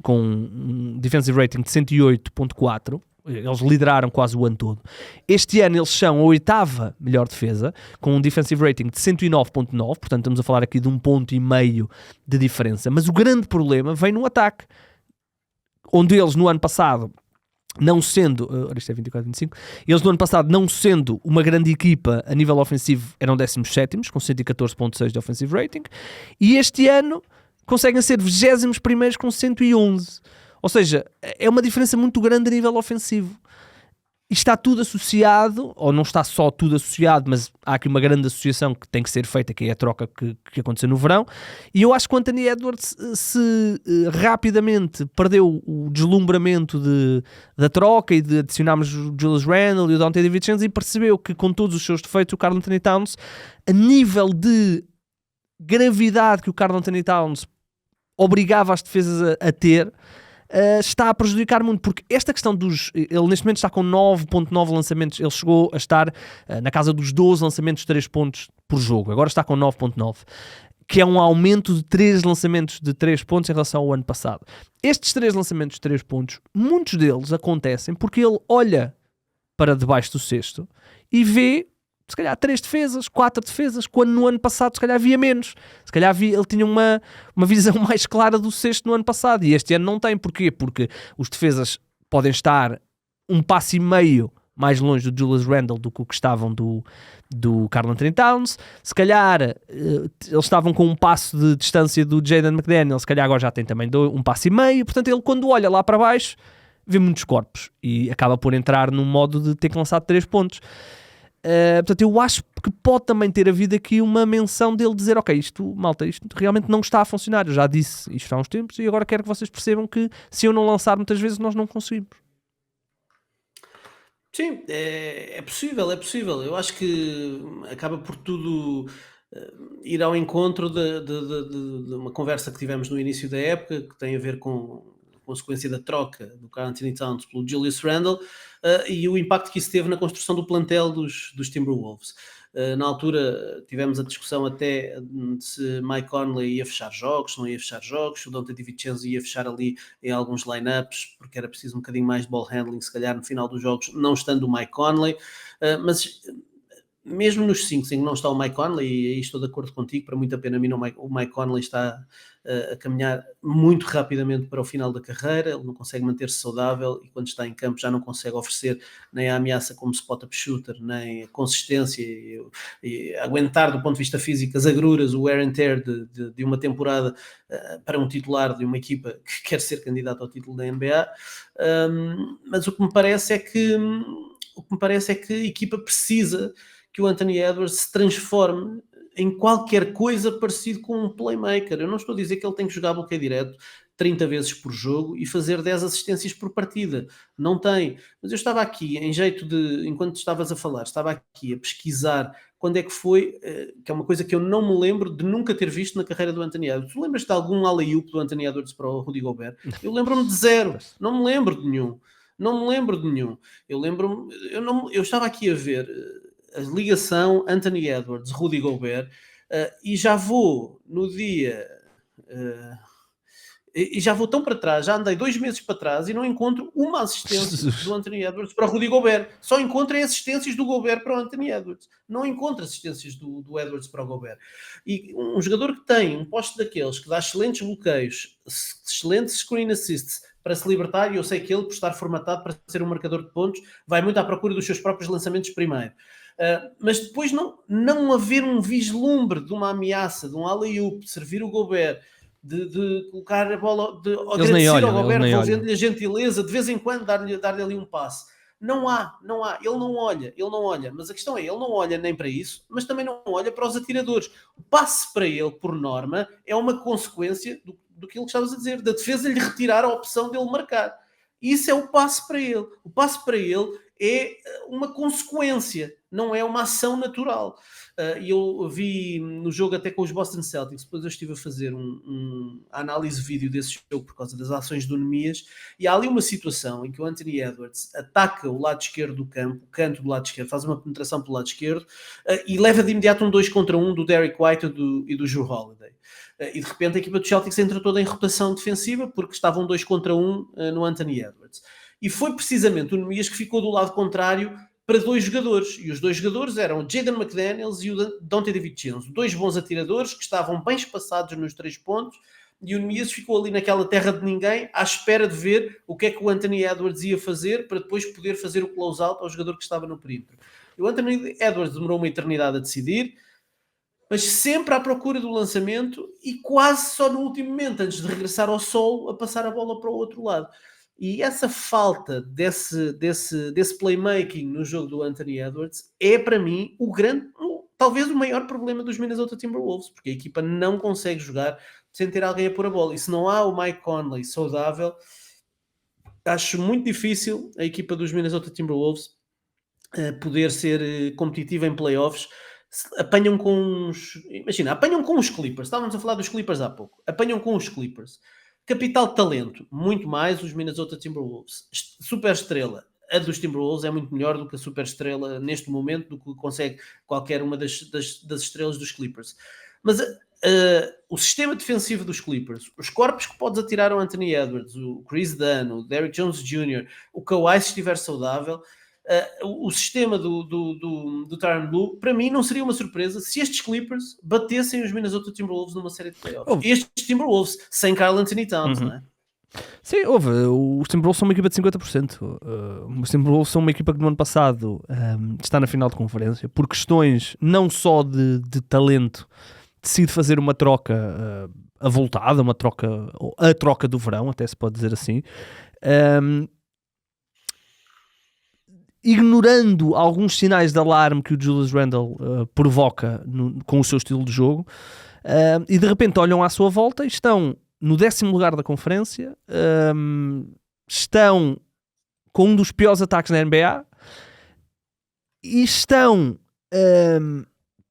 com um defensive rating de 108.4, eles lideraram quase o ano todo. Este ano eles são a 8ª melhor defesa, com um defensive rating de 109.9, portanto estamos a falar aqui de 1,5 ponto de diferença, mas o grande problema vem no ataque, onde eles no ano passado, não sendo, isto é 24-25, eles no ano passado, não sendo uma grande equipa a nível ofensivo, eram 17º, com 114.6 de offensive rating, e este ano conseguem ser 21º com 111. Ou seja, é uma diferença muito grande a nível ofensivo. E está tudo associado, ou não está só tudo associado, mas há aqui uma grande associação que tem que ser feita, que é a troca que aconteceu no verão. E eu acho que o Anthony Edwards se rapidamente perdeu o deslumbramento da troca e de adicionarmos o Julius Randle e o Dante DiVincenzo, e percebeu que com todos os seus defeitos o Karl Anthony Towns, a nível de gravidade que o Karl Anthony Towns obrigava as defesas a ter, está a prejudicar muito, porque esta questão ele neste momento está com 9.9 lançamentos, ele chegou a estar na casa dos 12 lançamentos de 3 pontos por jogo, agora está com 9.9, que é um aumento de 3 lançamentos de 3 pontos em relação ao ano passado. Estes 3 lançamentos de 3 pontos, muitos deles acontecem porque ele olha para debaixo do cesto e vê se calhar 3 defesas, 4 defesas, quando no ano passado se calhar havia menos. Se calhar ele tinha uma visão mais clara do cesto no ano passado, e este ano não tem. Porquê? Porque os defesas podem estar 1,5 passo mais longe do Julius Randle do que estavam do Karl Anthony Towns. Se calhar eles estavam com 1 passo de distância do Jaden McDaniel, se calhar agora já tem também 1,5 passo. Portanto, ele quando olha lá para baixo vê muitos corpos e acaba por entrar num modo de ter que lançar 3 pontos. Portanto, eu acho que pode também ter havido aqui uma menção dele dizer, ok, isto realmente não está a funcionar, eu já disse isto há uns tempos e agora quero que vocês percebam que se eu não lançar muitas vezes nós não conseguimos. Sim, é possível. Eu acho que acaba por tudo ir ao encontro de uma conversa que tivemos no início da época, que tem a ver com a consequência da troca do Karl Anthony Towns pelo Julius Randle. e o impacto que isso teve na construção do plantel dos Timberwolves. Na altura tivemos a discussão até se Mike Conley ia fechar jogos, se não ia fechar jogos, se o Donte DiVincenzo ia fechar ali em alguns lineups, porque era preciso um bocadinho mais de ball handling, se calhar no final dos jogos, não estando o Mike Conley, mas mesmo nos 5 em que não está o Mike Conley, e aí estou de acordo contigo, para muita pena a mim o Mike Conley está a caminhar muito rapidamente para o final da carreira, ele não consegue manter-se saudável e quando está em campo já não consegue oferecer nem a ameaça como spot-up shooter, nem a consistência e aguentar do ponto de vista físico as agruras, o wear and tear de uma temporada para um titular de uma equipa que quer ser candidato ao título da NBA. Mas o que me parece é que a equipa precisa que o Anthony Edwards se transforme em qualquer coisa parecido com um playmaker. Eu não estou a dizer que ele tem que jogar bloqueio direto 30 vezes por jogo e fazer 10 assistências por partida. Não tem. Mas eu estava aqui, enquanto estavas a falar, estava aqui a pesquisar quando é que foi, que é uma coisa que eu não me lembro de nunca ter visto na carreira do Anthony Edwards. Tu lembras de algum alley-oop do Anthony Edwards para o Rudy Gobert? Eu lembro-me de zero. Não me lembro de nenhum. Eu estava aqui a ver a ligação Anthony Edwards, Rudy Gobert, e já vou no dia e já vou tão para trás, já andei 2 meses para trás e não encontro uma assistência do Anthony Edwards para o Rudy Gobert, só encontro assistências do Gobert para o Anthony Edwards, não encontro assistências do Edwards para o Gobert. E um jogador que tem um poste daqueles que dá excelentes bloqueios, excelentes screen assists para se libertar, e eu sei que ele, por estar formatado para ser um marcador de pontos, vai muito à procura dos seus próprios lançamentos primeiro. Mas depois não haver um vislumbre de uma ameaça, de um alley-oop, de servir o Gobert, de colocar a bola, de agradecer ao Gobert, fazendo-lhe a gentileza, de vez em quando dar-lhe ali um passe. Não há, ele não olha, mas a questão é, ele não olha nem para isso, mas também não olha para os atiradores. O passe para ele, por norma, é uma consequência do que estavas a dizer, da defesa lhe retirar a opção dele marcar. Isso é o passe para ele. O passe para ele é uma consequência, não é uma ação natural. E eu vi no jogo até com os Boston Celtics, depois eu estive a fazer a análise vídeo desse jogo por causa das ações do Nemias, e há ali uma situação em que o Anthony Edwards ataca o lado esquerdo do campo, o canto do lado esquerdo, faz uma penetração pelo lado esquerdo, e leva de imediato um 2 contra 1 do Derrick White e do Jrue Holiday. E de repente a equipa dos Celtics entra toda em rotação defensiva porque estavam 2 contra 1 no Anthony Edwards. E foi precisamente o Nemias que ficou do lado contrário para 2 jogadores. E os 2 jogadores eram o Jaden McDaniels e o Donte DiVincenzo. 2 bons atiradores que estavam bem espaçados nos 3 pontos. E o Nemias ficou ali naquela terra de ninguém à espera de ver o que é que o Anthony Edwards ia fazer para depois poder fazer o close-out ao jogador que estava no perímetro. E o Anthony Edwards demorou uma eternidade a decidir, mas sempre à procura do lançamento e quase só no último momento, antes de regressar ao solo, a passar a bola para o outro lado. E essa falta desse playmaking no jogo do Anthony Edwards é, para mim, talvez o maior problema dos Minnesota Timberwolves, porque a equipa não consegue jogar sem ter alguém a pôr a bola. E se não há o Mike Conley saudável, acho muito difícil a equipa dos Minnesota Timberwolves poder ser competitiva em playoffs. Apanham com os Clippers. Estávamos a falar dos Clippers há pouco. Apanham com os Clippers. Capital de talento, muito mais os Minnesota Timberwolves. Super estrela, a dos Timberwolves é muito melhor do que a super estrela neste momento, do que consegue qualquer uma das estrelas dos Clippers. Mas o sistema defensivo dos Clippers, os corpos que podes atirar ao Anthony Edwards, o Chris Dunn, o Derrick Jones Jr., o Kawhi se estiver saudável, o sistema do Tyronn Lue, para mim não seria uma surpresa se estes Clippers batessem os Minnesota Timberwolves numa série de playoffs. Estes Timberwolves sem Karl Anthony Towns, não é? Sim, os Timberwolves são uma equipa de 50%. Os Timberwolves são uma equipa que no ano passado está na final de conferência por questões não só de talento, decide fazer uma troca avultada, a troca do verão, até se pode dizer assim, ignorando alguns sinais de alarme que o Julius Randle provoca com o seu estilo de jogo, e de repente olham à sua volta e estão no 10º lugar da conferência, estão com um dos piores ataques na NBA e estão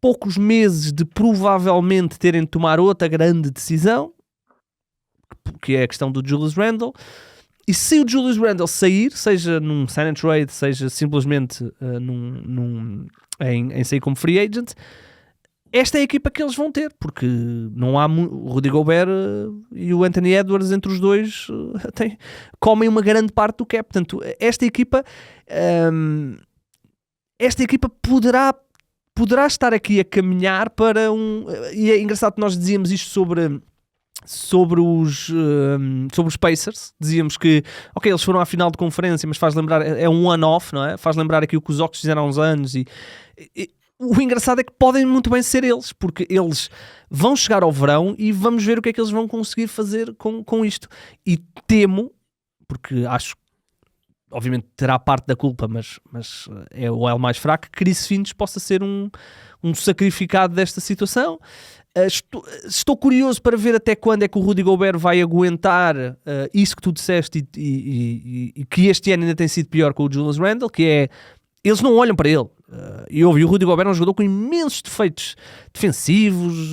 poucos meses de provavelmente terem de tomar outra grande decisão, que é a questão do Julius Randle, E se o Julius Randle sair, seja num sign and trade, seja simplesmente em sair como free agent, esta é a equipa que eles vão ter, porque não há o Rudy Gobert e o Anthony Edwards entre os dois comem uma grande parte do cap. Portanto, esta equipa poderá estar aqui a caminhar para e é engraçado que nós dizíamos isto sobre os Pacers, dizíamos que ok, eles foram à final de conferência, mas faz lembrar, é um one-off, não é? Faz lembrar aqui o que os Hawks fizeram há uns anos e o engraçado é que podem muito bem ser eles, porque eles vão chegar ao verão e vamos ver o que é que eles vão conseguir fazer com isto. E temo, porque acho que obviamente terá parte da culpa, mas é o elo mais fraco, que Chris Finch possa ser um sacrificado desta situação. Estou curioso para ver até quando é que o Rudy Gobert vai aguentar isso que tu disseste e que este ano ainda tem sido pior com o Julius Randle, que é, eles não olham para ele. E o Rudy Gobert é um jogador com imensos defeitos defensivos,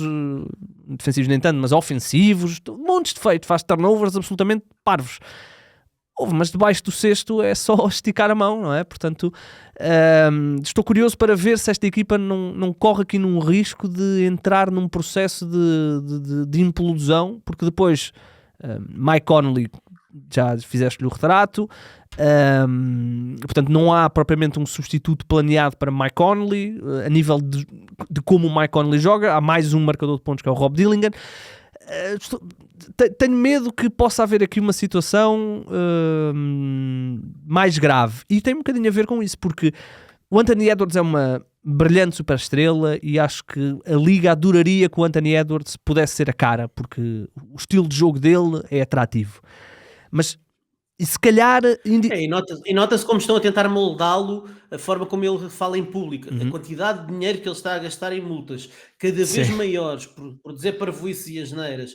nem tanto, mas ofensivos, montes de defeitos, faz turnovers absolutamente parvos. Mas debaixo do cesto é só esticar a mão, não é? Portanto, estou curioso para ver se esta equipa não corre aqui num risco de entrar num processo de implosão, porque depois Mike Conley, já fizeste-lhe o retrato, portanto não há propriamente um substituto planeado para Mike Conley, a nível de como o Mike Conley joga. Há mais um marcador de pontos que é o Rob Dillingham. Tenho medo que possa haver aqui uma situação mais grave, e tem um bocadinho a ver com isso, porque o Anthony Edwards é uma brilhante superestrela e acho que a liga adoraria que o Anthony Edwards pudesse ser a cara, porque o estilo de jogo dele é atrativo. Mas e se calhar... E nota-se como estão a tentar moldá-lo, a forma como ele fala em público, a quantidade de dinheiro que ele está a gastar em multas, cada vez maiores, por dizer parvoíces e asneiras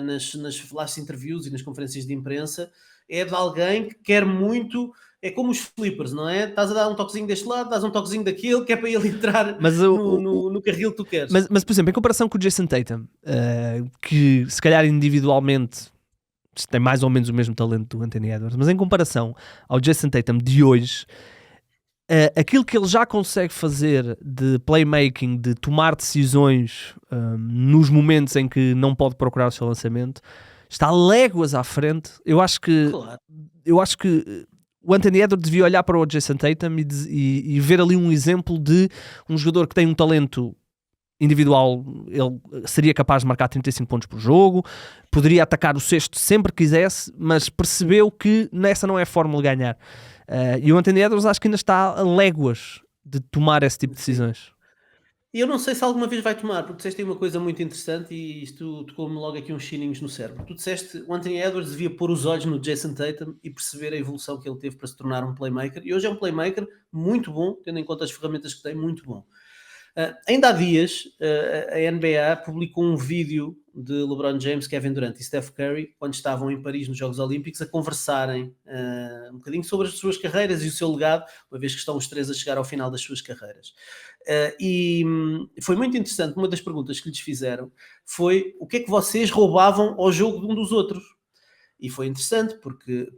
nas flash interviews e nas conferências de imprensa, é de alguém que quer muito... É como os flippers, não é? Estás a dar um toquezinho deste lado, dás um toquezinho daquele, que é para ele entrar no carril que tu queres. Mas, por exemplo, em comparação com o Jason Tatum, que se calhar individualmente tem mais ou menos o mesmo talento do Anthony Edwards, mas em comparação ao Jason Tatum de hoje, aquilo que ele já consegue fazer de playmaking, de tomar decisões nos momentos em que não pode procurar o seu lançamento, está léguas à frente. Eu acho que o Anthony Edwards devia olhar para o Jason Tatum e ver ali um exemplo de um jogador que tem um talento individual. Ele seria capaz de marcar 35 pontos por jogo, poderia atacar o cesto sempre que quisesse, mas percebeu que nessa não é a fórmula de ganhar. E o Anthony Edwards acho que ainda está a léguas de tomar esse tipo de decisões. E eu não sei se alguma vez vai tomar, porque disseste aí uma coisa muito interessante e isto tocou-me logo aqui uns chininhos no cérebro. Tu disseste que o Anthony Edwards devia pôr os olhos no Jason Tatum e perceber a evolução que ele teve para se tornar um playmaker, e hoje é um playmaker muito bom, tendo em conta as ferramentas que tem, muito bom. Ainda há dias a NBA publicou um vídeo de LeBron James, Kevin Durant e Steph Curry, quando estavam em Paris nos Jogos Olímpicos, a conversarem um bocadinho sobre as suas carreiras e o seu legado, uma vez que estão os três a chegar ao final das suas carreiras. E foi muito interessante. Uma das perguntas que lhes fizeram foi: o que é que vocês roubavam ao jogo de um dos outros? E foi interessante porque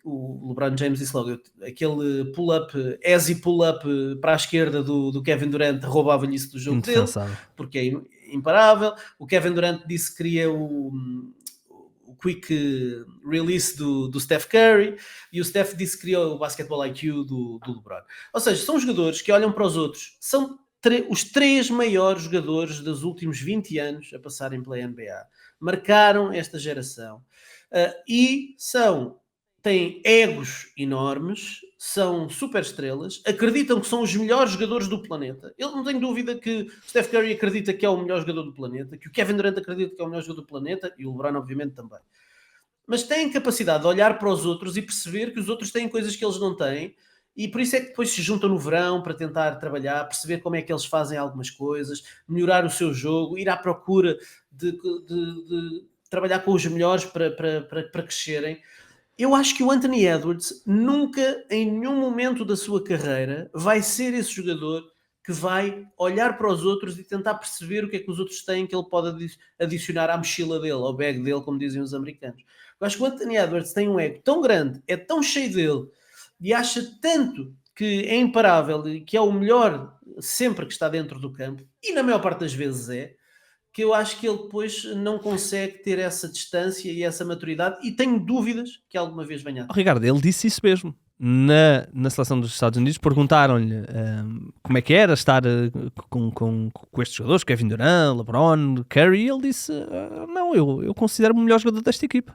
o LeBron James disse logo: aquele pull-up, easy pull-up para a esquerda do Kevin Durant, roubava-lhe isso do jogo dele, porque é imparável. O Kevin Durant disse que queria o quick release do Steph Curry, e o Steph disse que queria o basketball IQ do LeBron. Ou seja, são jogadores que olham para os outros, são os três maiores jogadores dos últimos 20 anos a passarem pela NBA, marcaram esta geração. E têm egos enormes, são super estrelas, acreditam que são os melhores jogadores do planeta. Eu não tenho dúvida que o Steph Curry acredita que é o melhor jogador do planeta, que o Kevin Durant acredita que é o melhor jogador do planeta, e o LeBron obviamente também. Mas têm capacidade de olhar para os outros e perceber que os outros têm coisas que eles não têm, e por isso é que depois se juntam no verão para tentar trabalhar, perceber como é que eles fazem algumas coisas, melhorar o seu jogo, ir à procura de trabalhar com os melhores para crescerem. Eu acho que o Anthony Edwards nunca, em nenhum momento da sua carreira, vai ser esse jogador que vai olhar para os outros e tentar perceber o que é que os outros têm que ele pode adicionar à mochila dele, ao bag dele, como dizem os americanos. Eu acho que o Anthony Edwards tem um ego tão grande, é tão cheio dele e acha tanto que é imparável e que é o melhor sempre que está dentro do campo, e na maior parte das vezes que eu acho que ele depois não consegue ter essa distância e essa maturidade, e tenho dúvidas que alguma vez venha a ter. Ricardo, ele disse isso mesmo. Na seleção dos Estados Unidos perguntaram-lhe como é que era estar com estes jogadores, Kevin Durant, LeBron, Curry, e ele disse, não, eu considero-me o melhor jogador desta equipa.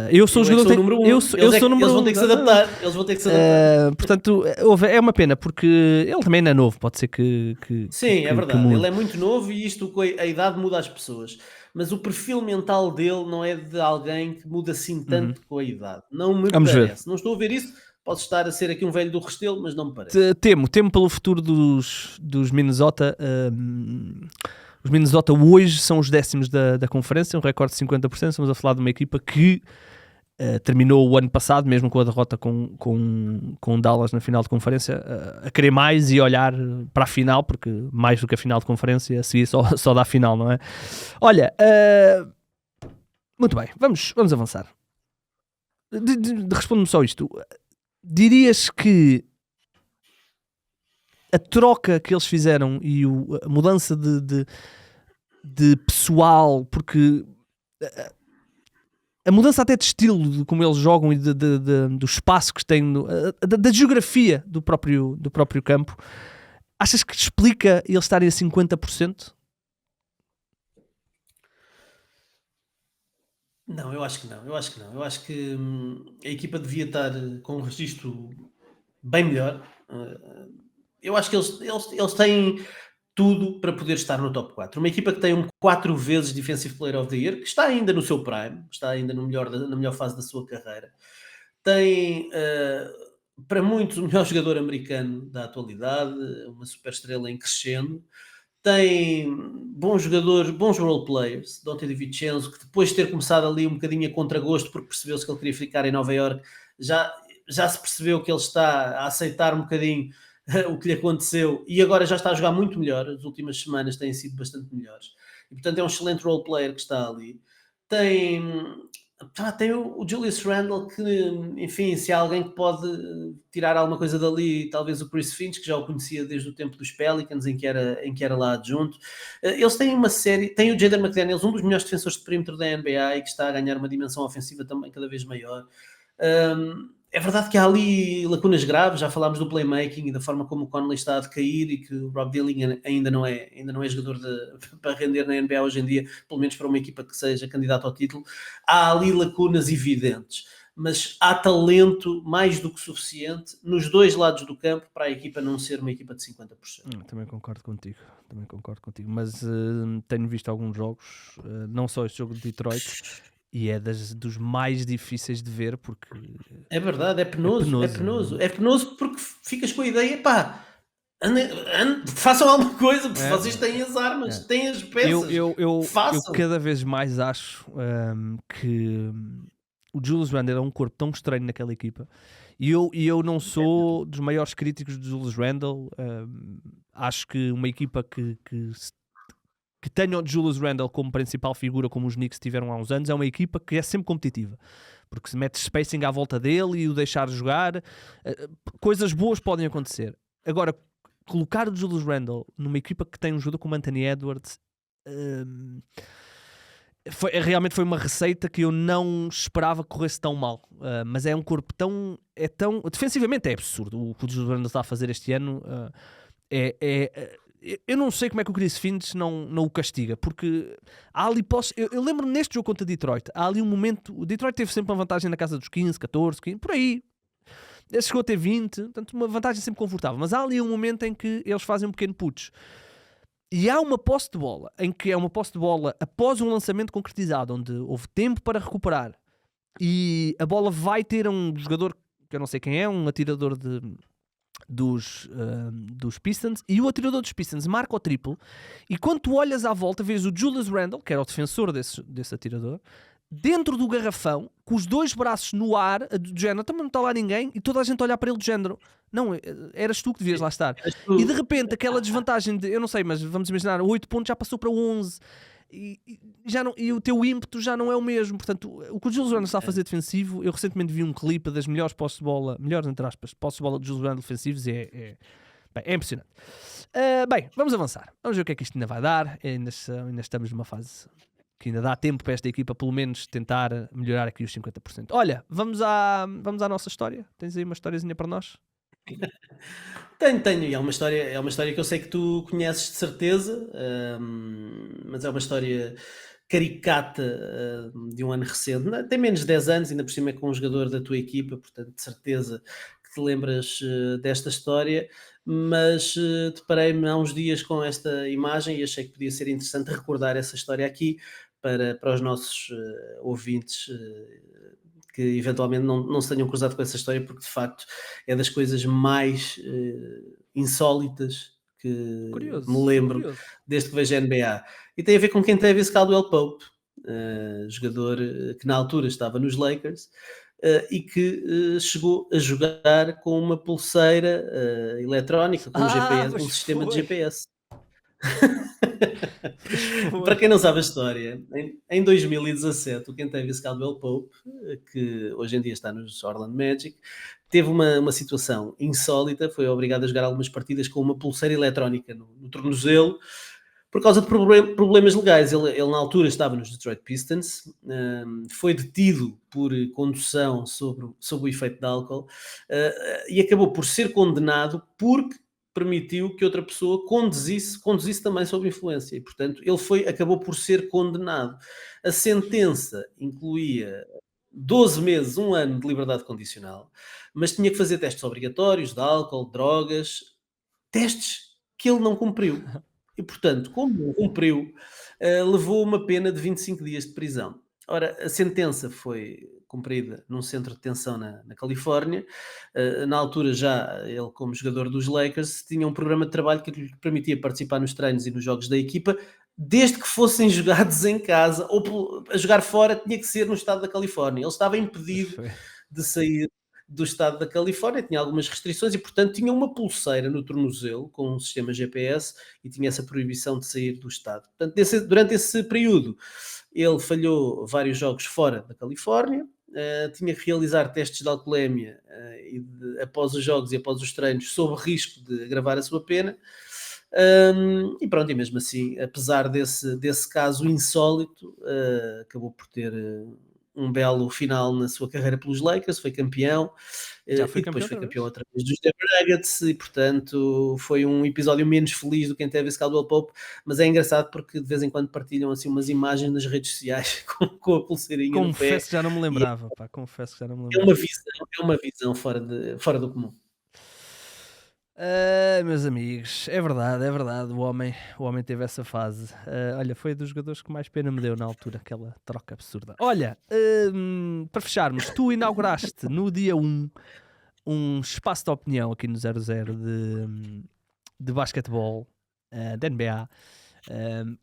Eu sou o jogador número um. Eu sou número eles vão ter que se adaptar. Eles vão ter que se adaptar. Portanto, é uma pena, porque ele também não é novo, pode ser que Sim, é verdade. mude. Ele é muito novo e a idade muda as pessoas. Mas o perfil mental dele não é de alguém que muda assim tanto com a idade. Não me Vamos parece. Não estou a ver isso. Posso estar a ser aqui um velho do Restelo, mas não me parece. Temo pelo futuro dos Minnesota. Os Minnesota hoje são os 10º da conferência, um recorde de 50%. Estamos a falar de uma equipa que terminou o ano passado, mesmo com a derrota com Dallas na final de conferência, a querer mais e olhar para a final, porque mais do que a final de conferência, a seguir só dá a final, não é? Olha, muito bem, vamos avançar. Responde-me só isto. Dirias que a troca que eles fizeram e a mudança de pessoal, porque a mudança até de estilo, de como eles jogam e do espaço que têm, da geografia do próprio campo, achas que explica eles estarem a 50%? Não, eu acho que não. Eu acho que a equipa devia estar com um registro bem melhor. Eu acho que eles têm tudo para poder estar no top 4. Uma equipa que tem 4 vezes Defensive Player of the Year, que está ainda no seu prime, está ainda na melhor fase da sua carreira. Tem, para muitos, o melhor jogador americano da atualidade, uma super estrela em crescendo. Tem bons jogadores, bons role players, Donte DiVincenzo, que depois de ter começado ali um bocadinho a contragosto, porque percebeu-se que ele queria ficar em Nova Iorque, já se percebeu que ele está a aceitar um bocadinho o que lhe aconteceu e agora já está a jogar muito melhor. As últimas semanas têm sido bastante melhores e portanto é um excelente role player que está ali. Tem o Julius Randle, que enfim, se há alguém que pode tirar alguma coisa dali, talvez o Chris Finch, que já o conhecia desde o tempo dos Pelicans, em que era lá adjunto. Eles têm uma série, tem o Jaden McDaniels, um dos melhores defensores de perímetro da NBA e que está a ganhar uma dimensão ofensiva também cada vez maior. É verdade que há ali lacunas graves, já falámos do playmaking e da forma como o Conley está a decair e que o Rob Dilling ainda não é jogador para render na NBA hoje em dia, pelo menos para uma equipa que seja candidata ao título. Há ali lacunas evidentes, mas há talento mais do que suficiente nos dois lados do campo para a equipa não ser uma equipa de 50%. Também concordo contigo, mas tenho visto alguns jogos, não só este jogo de Detroit, e é dos mais difíceis de ver, porque... É verdade, é penoso porque ficas com a ideia, pá, façam alguma coisa, porque vocês têm as armas, têm as peças, eu façam. cada vez mais acho que o Julius Randle é um corpo tão estranho naquela equipa, e eu não sou dos maiores críticos de Julius Randle. Acho que uma equipa que tenha o Julius Randle como principal figura, como os Knicks tiveram há uns anos, é uma equipa que é sempre competitiva, porque se mete spacing à volta dele e o deixar jogar, coisas boas podem acontecer. Agora, colocar o Julius Randle numa equipa que tem um jogador como Anthony Edwards, realmente foi uma receita que eu não esperava que corresse tão mal. Mas é um corpo tão defensivamente é absurdo o que o Julius Randle está a fazer este ano. Eu não sei como é que o Chris Finch não o castiga, porque há ali eu lembro neste jogo contra Detroit, há ali um momento, o Detroit teve sempre uma vantagem na casa dos 15, 14, 15, por aí. Ele chegou a ter 20, portanto uma vantagem sempre confortável, mas há ali um momento em que eles fazem um pequeno putsch. E há uma posse de bola, em que é uma posse de bola após um lançamento concretizado, onde houve tempo para recuperar, e a bola vai ter um jogador, que eu não sei quem é, um atirador dos Pistons, e o atirador dos Pistons marca o triplo, e quando tu olhas à volta, vês o Julius Randle, que era o defensor desse atirador, dentro do garrafão, com os dois braços no ar, do género, também não está lá ninguém, e toda a gente a olhar para ele do género. Não, eras tu que devias lá estar. E de repente, aquela desvantagem de, eu não sei, mas vamos imaginar, 8 pontos já passou para 11. E o teu ímpeto já não é o mesmo. Portanto, o que o Jules Randle está a fazer defensivo, eu recentemente vi um clipe das melhores posses de bola, melhores entre aspas, posses de bola de Jules Randle defensivos, é impressionante. Bem, vamos avançar. Vamos ver o que é que isto ainda vai dar. Ainda estamos numa fase que ainda dá tempo para esta equipa pelo menos tentar melhorar aqui os 50%. Olha, vamos à nossa história. Tens aí uma historiazinha para nós? Tenho, e é uma história que eu sei que tu conheces de certeza, mas é uma história caricata de um ano recente, tem menos de 10 anos, ainda por cima é com um jogador da tua equipa, portanto de certeza que te lembras desta história, mas deparei-me há uns dias com esta imagem e achei que podia ser interessante recordar essa história aqui para os nossos ouvintes que eventualmente não se tenham cruzado com essa história, porque de facto é das coisas mais insólitas que me lembro desde que vejo a NBA. E tem a ver com quem teve esse Caldwell Pope, jogador que na altura estava nos Lakers e que chegou a jogar com uma pulseira eletrónica, com um GPS, um sistema de GPS. Para quem não sabe a história, em 2017 o Kentavious Caldwell Pope, que hoje em dia está nos Orlando Magic, teve uma situação insólita, foi obrigado a jogar algumas partidas com uma pulseira eletrónica no tornozelo, por causa de problemas legais. Ele na altura estava nos Detroit Pistons, foi detido por condução sob o efeito de álcool e acabou por ser condenado porque permitiu que outra pessoa conduzisse também sob influência, e portanto ele acabou por ser condenado. A sentença incluía 12 meses, 1 ano de liberdade condicional, mas tinha que fazer testes obrigatórios de álcool, drogas, testes que ele não cumpriu. E portanto, como não cumpriu, levou uma pena de 25 dias de prisão. Ora, a sentença foi cumprida num centro de detenção na Califórnia. Na altura já ele, como jogador dos Lakers, tinha um programa de trabalho que lhe permitia participar nos treinos e nos jogos da equipa, desde que fossem jogados em casa, ou a jogar fora tinha que ser no estado da Califórnia. Ele estava impedido de sair do estado da Califórnia, tinha algumas restrições e, portanto, tinha uma pulseira no tornozelo com um sistema GPS e tinha essa proibição de sair do estado. Portanto, durante esse período, ele falhou vários jogos fora da Califórnia, tinha que realizar testes de alcoolemia após os jogos e após os treinos, sob risco de agravar a sua pena. E pronto, e mesmo assim, apesar desse caso insólito, acabou por ter um belo final na sua carreira pelos Lakers, foi campeão, e depois foi campeão outra vez dos Denver Nuggets, e portanto foi um episódio menos feliz do que teve esse Caldwell Pope, mas é engraçado porque de vez em quando partilham assim umas imagens nas redes sociais com a pulseirinha no pé. Confesso que já não me lembrava, confesso que já não me lembrava. É uma visão fora do comum. Meus amigos, é verdade, o homem teve essa fase. Olha, foi dos jogadores que mais pena me deu na altura, aquela troca absurda. Olha, para fecharmos, tu inauguraste no dia 1 um espaço de opinião aqui no 00 de basquetebol da NBA,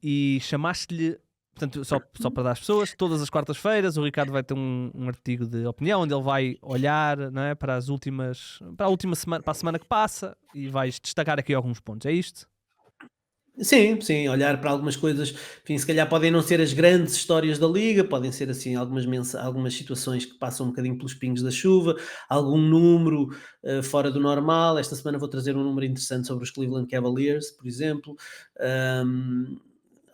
e chamaste-lhe, portanto, só para dar às pessoas, todas as quartas-feiras o Ricardo vai ter um artigo de opinião onde ele vai olhar, não é, para a última semana, para a semana que passa, e vais destacar aqui alguns pontos, é isto? Sim, olhar para algumas coisas, enfim, se calhar podem não ser as grandes histórias da liga, podem ser assim algumas situações que passam um bocadinho pelos pingos da chuva, algum número fora do normal. Esta semana vou trazer um número interessante sobre os Cleveland Cavaliers, por exemplo.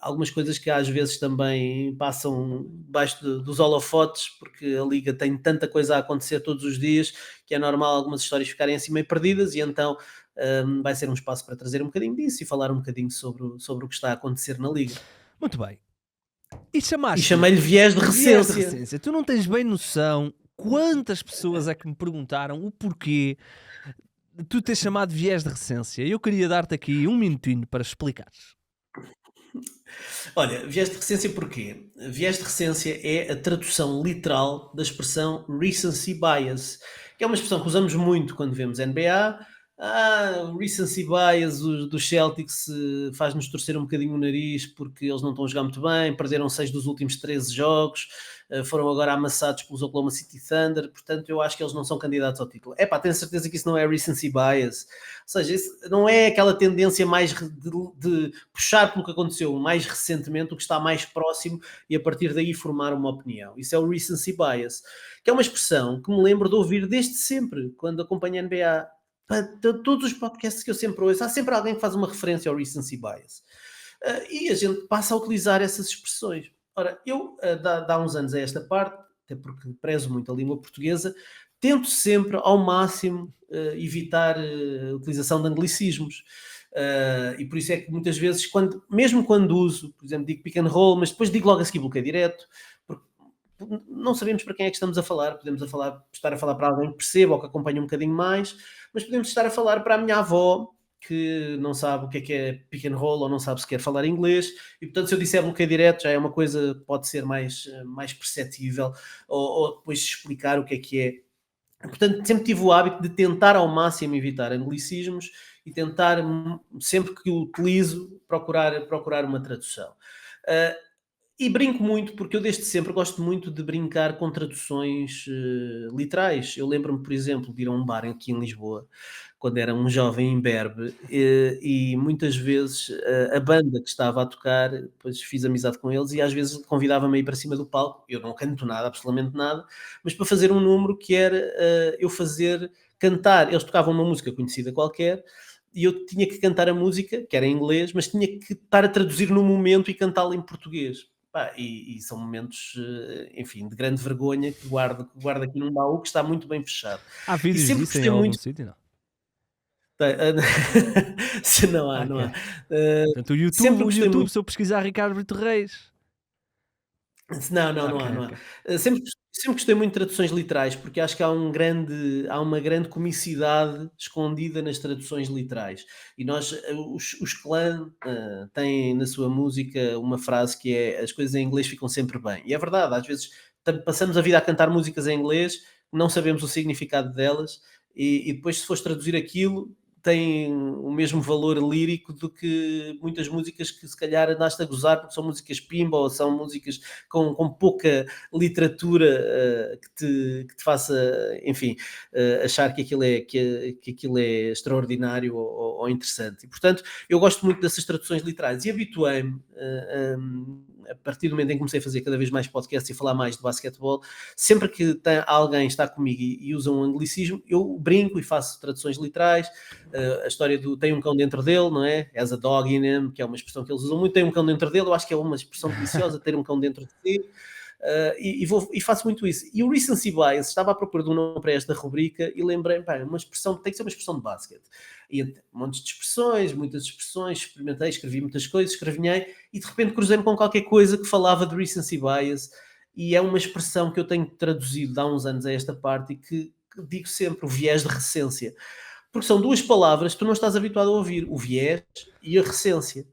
Algumas coisas que às vezes também passam debaixo dos holofotes, porque a liga tem tanta coisa a acontecer todos os dias que é normal algumas histórias ficarem assim meio perdidas, e então vai ser um espaço para trazer um bocadinho disso e falar um bocadinho sobre o que está a acontecer na liga. Muito bem. E chamei-lhe viés de recência. Tu não tens bem noção quantas pessoas é que me perguntaram o porquê de tu teres chamado viés de recência. Eu queria dar-te aqui um minutinho para explicares. Olha, viés de recência porquê? Viés de recência é a tradução literal da expressão recency bias, que é uma expressão que usamos muito quando vemos NBA, o recency bias dos Celtics faz-nos torcer um bocadinho o nariz porque eles não estão a jogar muito bem, perderam 6 dos últimos 13 jogos, foram agora amassados pelos Oklahoma City Thunder, portanto eu acho que eles não são candidatos ao título. Tenho certeza que isso não é recency bias, ou seja, isso não é aquela tendência mais de puxar pelo que aconteceu mais recentemente, o que está mais próximo, e a partir daí formar uma opinião. Isso é o recency bias, que é uma expressão que me lembro de ouvir desde sempre, quando acompanho a NBA. Todos os podcasts que eu sempre ouço, há sempre alguém que faz uma referência ao recency bias. E a gente passa a utilizar essas expressões. Ora, eu, há uns anos a esta parte, até porque prezo muito a língua portuguesa, tento sempre, ao máximo, evitar a utilização de anglicismos. E por isso é que muitas vezes, mesmo quando uso, por exemplo, digo pick and roll, mas depois digo logo a seguir bloqueio direto, porque não sabemos para quem é que estamos a falar. Podemos estar a falar para alguém que perceba ou que acompanha um bocadinho mais, mas podemos estar a falar para a minha avó, que não sabe o que é pick and roll ou não sabe sequer falar inglês, e portanto se eu disser bloqueio direto já é uma coisa que pode ser mais perceptível, ou depois explicar o que é. Portanto, sempre tive o hábito de tentar ao máximo evitar anglicismos e tentar, sempre que o utilizo, procurar uma tradução. E brinco muito, porque eu desde sempre gosto muito de brincar com traduções literais. Eu lembro-me, por exemplo, de ir a um bar aqui em Lisboa, quando era um jovem imberbe, e muitas vezes a banda que estava a tocar, depois fiz amizade com eles e às vezes convidava-me a ir para cima do palco. Eu não canto nada, absolutamente nada, mas para fazer um número que era eu cantar. Eles tocavam uma música conhecida qualquer, e eu tinha que cantar a música, que era em inglês, mas tinha que estar a traduzir no momento e cantá-la em português. E são momentos, enfim, de grande vergonha que guardo aqui num baú que está muito bem fechado. Há E vídeos sempre disso em gostei algum muito. sítio? Não. Se não há, não Ok. há. Portanto, o Sempre gostei YouTube, muito. se eu pesquisar Ricardo Brito Reis. Não Ok, há, não há. ok. Sempre gostei muito de traduções literais, porque acho que há uma grande comicidade escondida nas traduções literais. E nós, os clã, têm na sua música uma frase que é: as coisas em inglês ficam sempre bem. E é verdade, às vezes passamos a vida a cantar músicas em inglês, não sabemos o significado delas, e depois, se fores traduzir aquilo, tem o mesmo valor lírico do que muitas músicas que se calhar andaste a gozar porque são músicas pimba, ou são músicas com pouca literatura, que te faça, enfim, achar que aquilo é extraordinário ou interessante. E portanto eu gosto muito dessas traduções literais e habituei-me, a partir do momento em que comecei a fazer cada vez mais podcasts e falar mais de basquetebol, sempre que alguém está comigo e usa um anglicismo, eu brinco e faço traduções literais. A história do tem um cão dentro dele, não é? As a dog in him, que é uma expressão que eles usam muito. Tem um cão dentro dele, eu acho que é uma expressão deliciosa, ter um cão dentro de si. E faço muito isso. E o recency bias, estava à procura de um nome para esta rubrica e lembrei-me, uma expressão, tem que ser uma expressão de basquete. E montes de expressões, muitas expressões, experimentei, escrevi muitas coisas, escrevinhei, e de repente cruzei-me com qualquer coisa que falava de recency bias, e é uma expressão que eu tenho traduzido há uns anos a esta parte e que digo sempre: o viés de recência. Porque são duas palavras que tu não estás habituado a ouvir, o viés e a recência.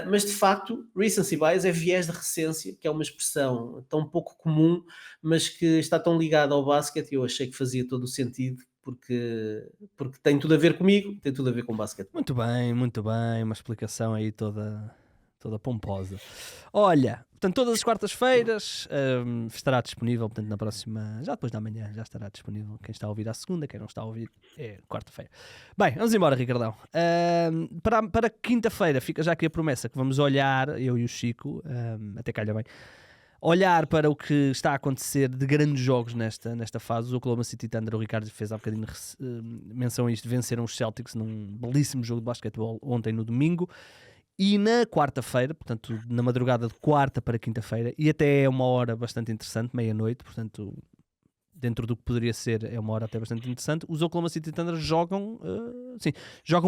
Mas de facto, recency bias é viés de recência, que é uma expressão tão pouco comum, mas que está tão ligada ao basquete, e eu achei que fazia todo o sentido, porque tem tudo a ver comigo, tem tudo a ver com basquetebol. Muito bem, uma explicação aí toda pomposa. Olha, portanto, todas as quartas-feiras estará disponível, portanto, na próxima, já depois da manhã, já estará disponível. Quem está a ouvir à segunda, quem não está a ouvir é quarta-feira. Bem, vamos embora, Ricardão. Para quinta-feira fica já aqui a promessa que vamos olhar, eu e o Chico, até calha bem, olhar para o que está a acontecer de grandes jogos nesta fase. O Oklahoma City Thunder, o Ricardo fez há bocadinho menção a isto, venceram os Celtics num belíssimo jogo de basquetebol ontem no domingo. E na quarta-feira, portanto, na madrugada de quarta para quinta-feira, e até é uma hora bastante interessante, meia-noite, portanto, dentro do que poderia ser, é uma hora até bastante interessante, os Oklahoma City Thunder jogam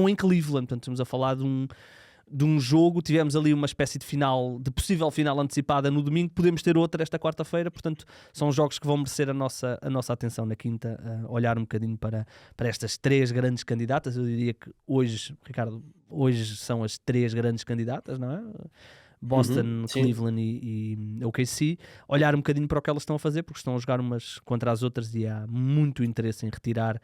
em Cleveland. Portanto, estamos a falar de um jogo, tivemos ali uma espécie de possível final antecipada no domingo, podemos ter outra esta quarta-feira, portanto são jogos que vão merecer a nossa atenção na quinta, olhar um bocadinho para estas três grandes candidatas. Eu diria que hoje, Ricardo, são as três grandes candidatas, não é? Boston, Cleveland e OKC, olhar um bocadinho para o que elas estão a fazer, porque estão a jogar umas contra as outras e há muito interesse em retirar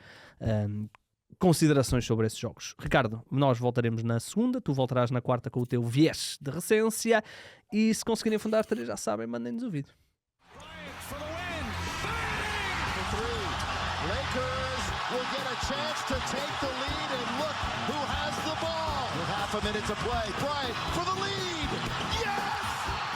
considerações sobre esses jogos. Ricardo, nós voltaremos na segunda, tu voltarás na quarta com o teu viés de recência, e se conseguirem fundar 3, já sabem, mandem-nos o vídeo. Lakers will get a chance to take the lead, and look who has the ball. With half a minute to play. Bryant for the lead. Yes!